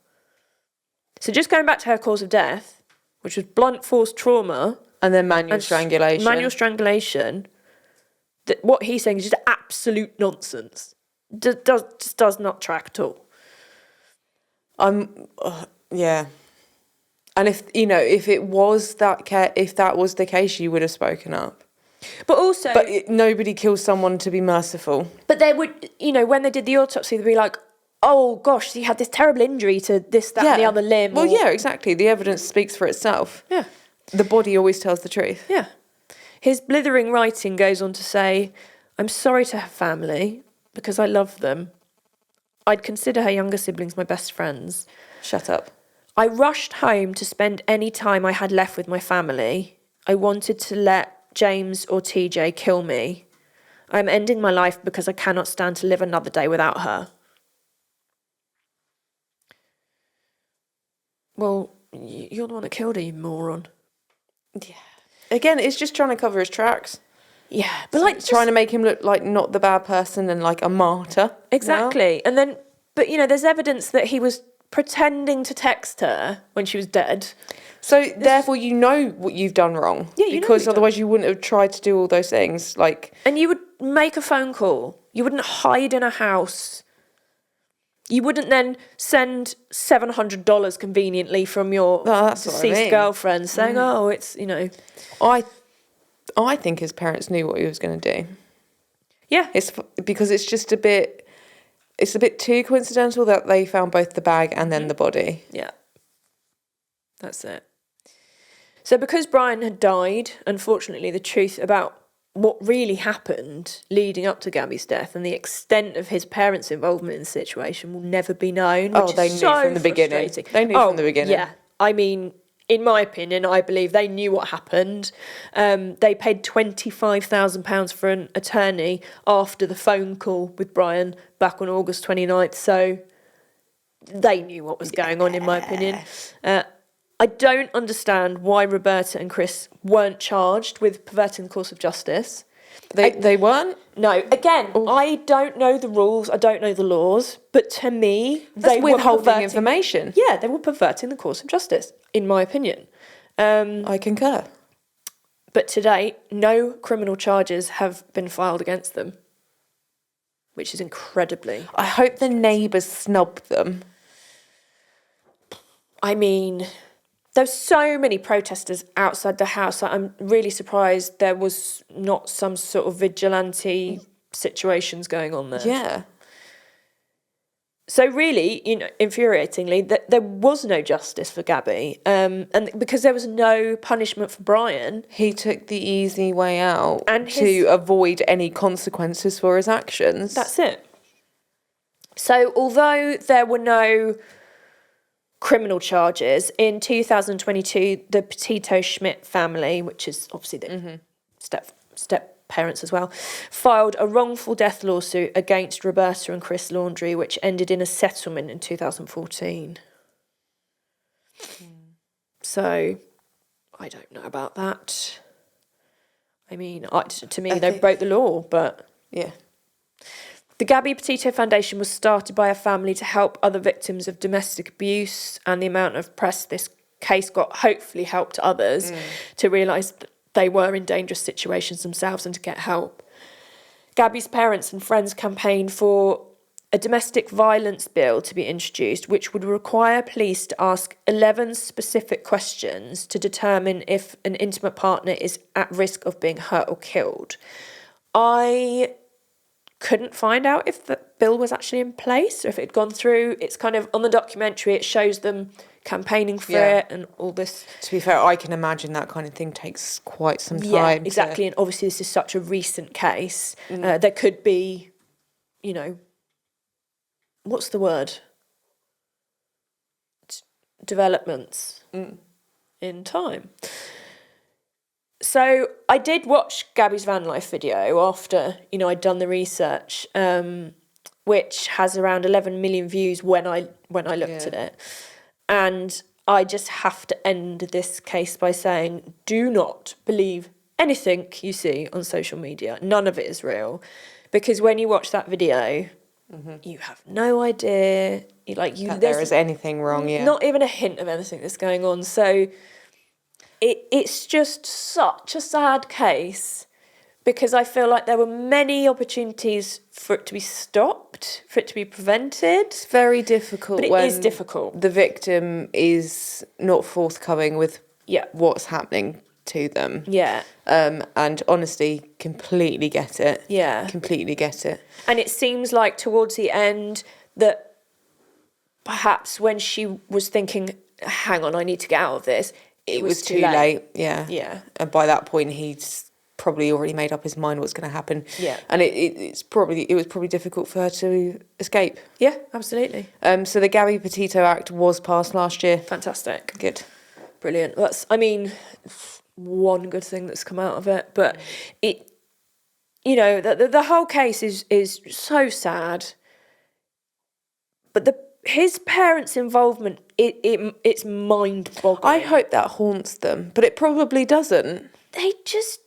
C: So just going back to her cause of death, which was blunt force trauma.
B: And then manual strangulation.
C: Manual strangulation. That what he's saying is just absolute nonsense. Just does not track at all.
B: Yeah. And if it was if that was the case, you would have spoken up.
C: But also...
B: But nobody kills someone to be merciful.
C: But they would, when they did the autopsy, they'd be like, oh, gosh, he had this terrible injury to this, that, and the other limb.
B: Well, yeah, exactly. The evidence speaks for itself.
C: Yeah.
B: The body always tells the truth.
C: Yeah. His blithering writing goes on to say, I'm sorry to her family because I love them. I'd consider her younger siblings my best friends.
B: Shut up.
C: I rushed home to spend any time I had left with my family. I wanted to let James or TJ kill me. I'm ending my life because I cannot stand to live another day without her. Well, you're the one that killed her, you moron.
B: Yeah. Again, it's just trying to cover his tracks.
C: Yeah, but
B: trying to make him look like not the bad person and like a martyr.
C: Exactly. And then, but there's evidence that he was pretending to text her when she was dead.
B: So therefore, you know what you've done wrong.
C: Yeah,
B: because otherwise you wouldn't have tried to do all those things.
C: And you would make a phone call. You wouldn't hide in a house. You wouldn't then send $700 conveniently from your deceased girlfriend saying, "Oh, it's
B: I think his parents knew what he was going to do.
C: Yeah,
B: because it's just a bit. It's a bit too coincidental that they found both the bag and then the body.
C: Yeah, that's it. So because Brian had died, unfortunately, the truth about what really happened leading up to Gabby's death and the extent of his parents' involvement in the situation will never be known.
B: They knew from the beginning. They knew from the beginning.
C: Yeah, I mean, in my opinion, I believe they knew what happened. They paid £25,000 for an attorney after the phone call with Brian back on August 29th. So they knew what was going on, in my opinion. I don't understand why Roberta and Chris weren't charged with perverting the course of justice.
B: They weren't?
C: No. Again, I don't know the rules. I don't know the laws. But to me,
B: they were withholding information.
C: Yeah, they were perverting the course of justice, in my opinion.
B: I concur.
C: But to date, no criminal charges have been filed against them, which is incredibly...
B: I hope the neighbours snubbed them.
C: I mean... There's so many protesters outside the house. I'm really surprised there was not some sort of vigilante situations going on there.
B: Yeah.
C: So really, infuriatingly, that there was no justice for Gabby. And because there was no punishment for Brian.
B: He took the easy way out to avoid any consequences for his actions.
C: That's it. So although there were no criminal charges, in 2022, the Petito Schmidt family, which is obviously the step parents as well, filed a wrongful death lawsuit against Roberta and Chris Laundrie, which ended in a settlement in 2014. So, I don't know about that. I mean, to me, they broke the law, but...
B: Yeah.
C: The Gabby Petito Foundation was started by a family to help other victims of domestic abuse, and the amount of press this case got hopefully helped others to realise that they were in dangerous situations themselves and to get help. Gabby's parents and friends campaigned for a domestic violence bill to be introduced, which would require police to ask 11 specific questions to determine if an intimate partner is at risk of being hurt or killed. I couldn't find out if the bill was actually in place or if it had gone through. It's kind of, on the documentary, it shows them campaigning for it and all this.
B: To be fair, I can imagine that kind of thing takes quite some time.
C: Yeah, exactly. And obviously this is such a recent case. There could be, what's the word? Developments in time. So I did watch Gabby's van life video after, I'd done the research, which has around 11 million views when I looked at it. And I just have to end this case by saying, do not believe anything you see on social media. None of it is real. Because when you watch that video, you have no idea. There
B: is anything wrong,
C: not even a hint of anything that's going on. So it's just such a sad case because I feel like there were many opportunities for it to be stopped, for it to be prevented.
B: It's very difficult
C: But it is difficult.
B: The victim is not forthcoming with
C: Yeah.
B: what's happening to them.
C: Yeah.
B: And honestly, completely get it.
C: Yeah.
B: Completely get it.
C: And it seems like towards the end that perhaps when she was thinking, hang on, I need to get out of this, it was too late.
B: Yeah.
C: Yeah.
B: And by that point, he's probably already made up his mind what's going to happen.
C: Yeah.
B: And it was probably difficult for her to escape.
C: Yeah, absolutely.
B: So the Gabby Petito Act was passed last year.
C: Fantastic.
B: Good.
C: Brilliant. That's, I mean, one good thing that's come out of it. But it, you know, the whole case is so sad. But his parents' involvement, it's mind-boggling.
B: I hope that haunts them, but it probably doesn't.
C: They just,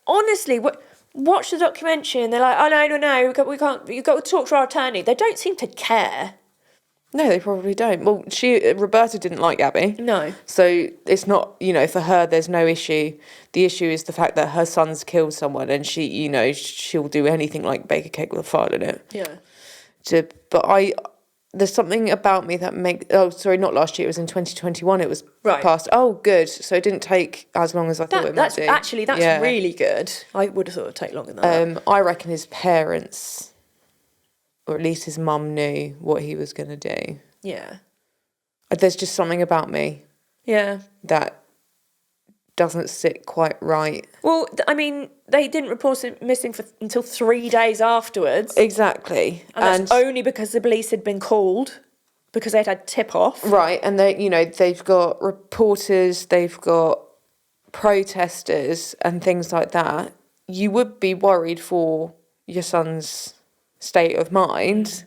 C: honestly, watch the documentary and they're like, oh, no, we can't, you've got to talk to our attorney. They don't seem to care.
B: No, they probably don't. Well, Roberta didn't like Gabby.
C: No.
B: So it's not, for her, there's no issue. The issue is the fact that her son's killed someone and she'll do anything like bake a cake with a file in it.
C: Yeah.
B: There's something about me that not last year, it was in 2021, it was
C: Right.
B: passed. Oh, good. So it didn't take as long as I thought it might do.
C: That's really good. I would have thought it would take longer than that.
B: I reckon his parents, or at least his mum, knew what he was going to do.
C: Yeah.
B: There's just something about me
C: Yeah.
B: that doesn't sit quite right.
C: Well, I mean, they didn't report him missing until 3 days afterwards.
B: Exactly.
C: And that's only because the police had been called, because they'd had tip-off.
B: Right, and they've got reporters, they've got protesters and things like that. You would be worried for your son's state of mind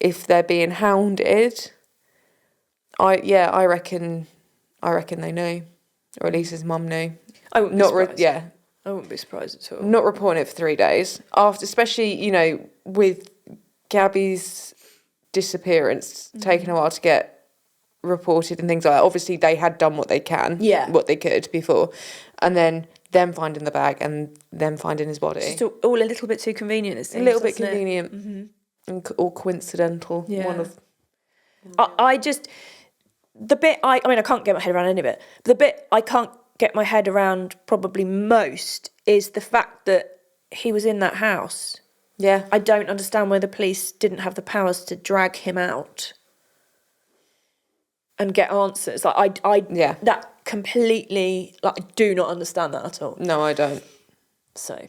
B: if they're being hounded. I reckon they know, or at least his mum knew.
C: I wouldn't be surprised.
B: Yeah.
C: I wouldn't be surprised at all.
B: Not reporting it for 3 days after, especially with Gabby's disappearance taking a while to get reported and things like that. Obviously, they had done what they could before, and then them finding the bag and them finding his body.
C: It's just all a little bit too convenient. It seems,
B: a little bit
C: doesn't it?
B: convenient, or coincidental.
C: Yeah.
B: One of.
C: I just, the bit I can't get my head around any of it. The bit I can't get my head around probably most is the fact that he was in that house.
B: Yeah.
C: I don't understand why the police didn't have the powers to drag him out and get answers. That completely, I do not understand that at all.
B: No, I don't.
C: So,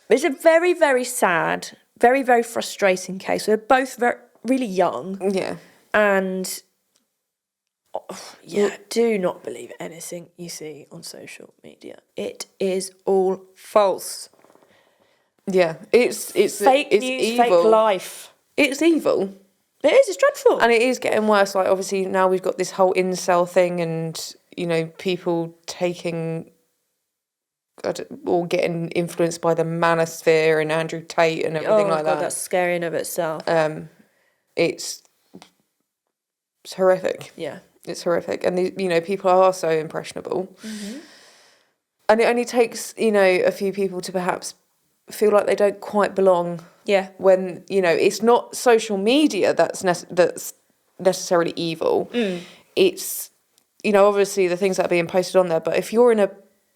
C: it's a very, very sad, very, very frustrating case. They're both really young.
B: Yeah.
C: And do not believe anything you see on social media. It is all false.
B: Yeah, it's
C: fake
B: it's
C: news,
B: evil.
C: fake life.
B: It's evil.
C: It is. It's dreadful,
B: and it is getting worse. Like, obviously now we've got this whole incel thing, and people taking or getting influenced by the manosphere and Andrew Tate and everything like that.
C: That's scary in of itself.
B: It's horrific.
C: Yeah.
B: It's horrific. And, people are so impressionable.
C: Mm-hmm.
B: And it only takes, a few people to perhaps feel like they don't quite belong.
C: Yeah.
B: When, it's not social media that's necessarily evil. It's, obviously the things that are being posted on there. But if you're in a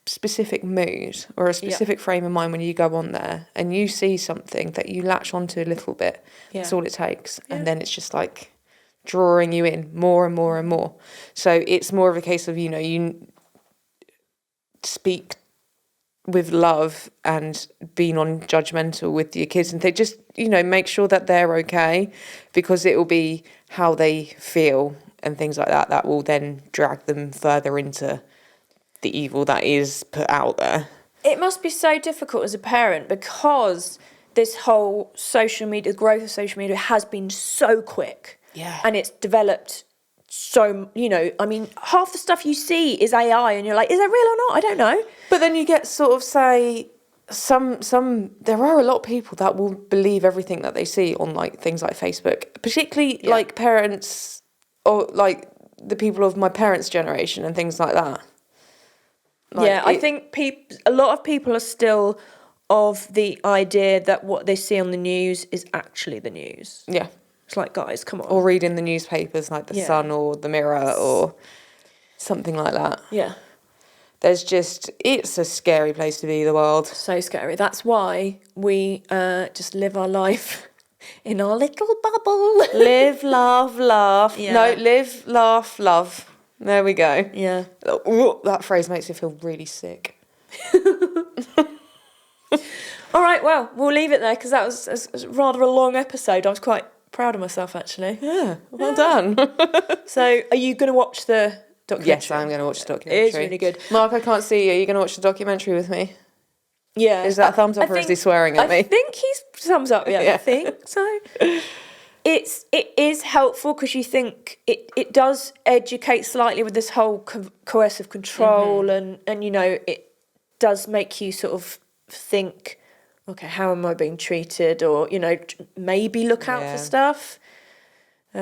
B: specific mood or a specific frame of mind when you go on there and you see something that you latch onto a little bit, that's all it takes. Yeah. And then it's just like drawing you in more and more and more. So it's more of a case of, you speak with love and be non-judgmental with your kids, and they just, make sure that they're okay, because it will be how they feel and things like that will then drag them further into the evil that is put out there.
C: It must be so difficult as a parent, because this whole social media, the growth of social media has been so quick.
B: Yeah.
C: And it's developed so, half the stuff you see is AI and you're like, is that real or not? I don't know.
B: But then you get sort of there are a lot of people that will believe everything that they see on things like Facebook, particularly parents, or the people of my parents' generation and things like that.
C: I think a lot of people are still of the idea that what they see on the news is actually the news.
B: Yeah.
C: It's like, guys, come on.
B: Or reading the newspapers like The Sun or The Mirror or something like that.
C: Yeah.
B: It's a scary place to be, the world.
C: So scary. That's why we just live our life in our little bubble.
B: Live, laugh, laugh.
C: Yeah.
B: No, live, laugh, love. There we go.
C: Yeah.
B: Ooh, that phrase makes me feel really sick.
C: All right, well, we'll leave it there because that was rather a long episode. I was quite proud of myself, actually.
B: Yeah, well done.
C: So, are you going to watch the documentary?
B: Yes, I'm going to watch the documentary.
C: It is really good.
B: Mark, I can't see you. Are you going to watch the documentary with me?
C: Yeah.
B: Is that a thumbs up or is he swearing at me?
C: I think he's thumbs up, yeah. I think so. It is helpful because you think it does educate slightly with this whole coercive control and, you know, it does make you sort of think, okay, how am I being treated? Or, you know, maybe look out for stuff. But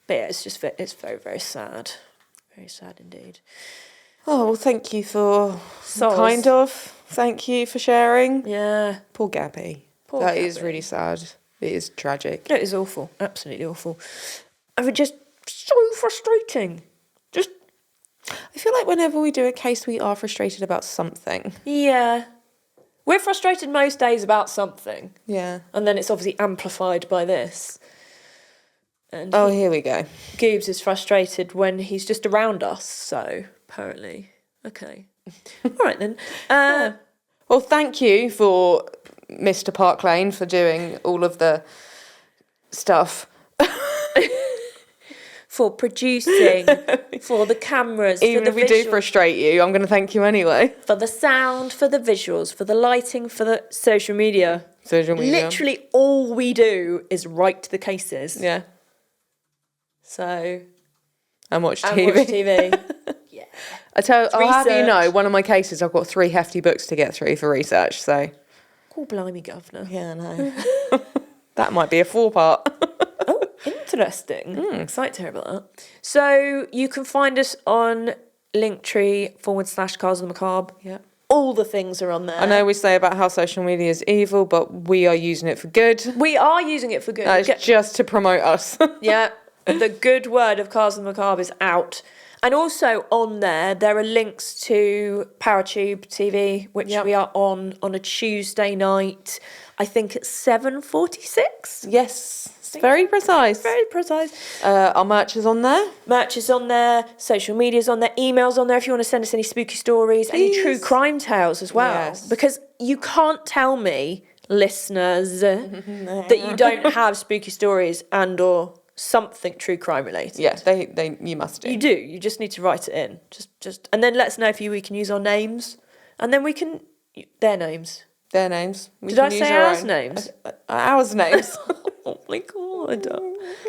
C: yeah, it's very, very sad. Very sad indeed.
B: Oh, well, thank you for... Kind of. Thank you for sharing.
C: Yeah.
B: Poor Gabby.
C: Poor
B: That
C: Gabby.
B: is really sad. It is tragic.
C: It is awful. Absolutely awful. I mean, just so frustrating. Just...
B: I feel like whenever we do a case, we are frustrated about something.
C: Yeah. We're frustrated most days about something.
B: Yeah.
C: And then it's obviously amplified by this. And
B: here we go.
C: Goobs is frustrated when he's just around us, so apparently. Okay. All right then.
B: Well, thank you for Mr. Park Lane for doing all of the stuff.
C: For producing, for the cameras,
B: Even
C: for
B: if
C: the
B: we do
C: visuals,
B: frustrate you, I'm going to thank you anyway.
C: for the sound, for the visuals, for the lighting, for the social media.
B: Social media.
C: Literally all we do is write the cases.
B: Yeah.
C: So...
B: And watch
C: And
B: TV.
C: watch TV. Yeah.
B: I'll have you
C: Research.
B: know, one of my cases, I've got 3 hefty books to get through for research, so...
C: Oh, blimey, governor.
B: Yeah, I know. That might be a 4-part.
C: Oh, interesting. Excited to hear about that. So you can find us on Linktree/Cars of the Macabre.
B: Yeah.
C: All the things are on there.
B: I know we say about how social media is evil, but we are using it for good.
C: We are using it for good.
B: It's just to promote us.
C: Yeah. The good word of Cars of the Macabre is out. And also on there are links to Paratube TV, which we are on a Tuesday night, I think at 7:46.
B: Yes, it's very precise.
C: Very precise.
B: Our merch is on there.
C: Merch is on there, social media's on there, emails on there if you want to send us any spooky stories, any true crime tales as well.
B: Yes.
C: Because you can't tell me, listeners, that you don't have spooky stories and or something true crime related.
B: Yeah, you must do.
C: You do. You just need to write it in. Just and then let us know if we can use our names. And then we can their names.
B: Their names.
C: Did I say ours names?
B: Ours names.
C: Oh my god.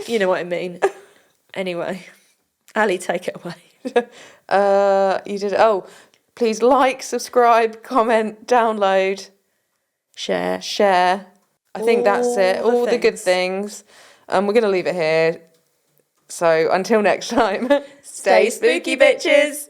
C: You know what I mean. Anyway. Ali, take it away.
B: You did. Oh, please like, subscribe, comment, download, share. I think that's it. All the good things. We're going to leave it here. So until next time,
C: Stay spooky, bitches.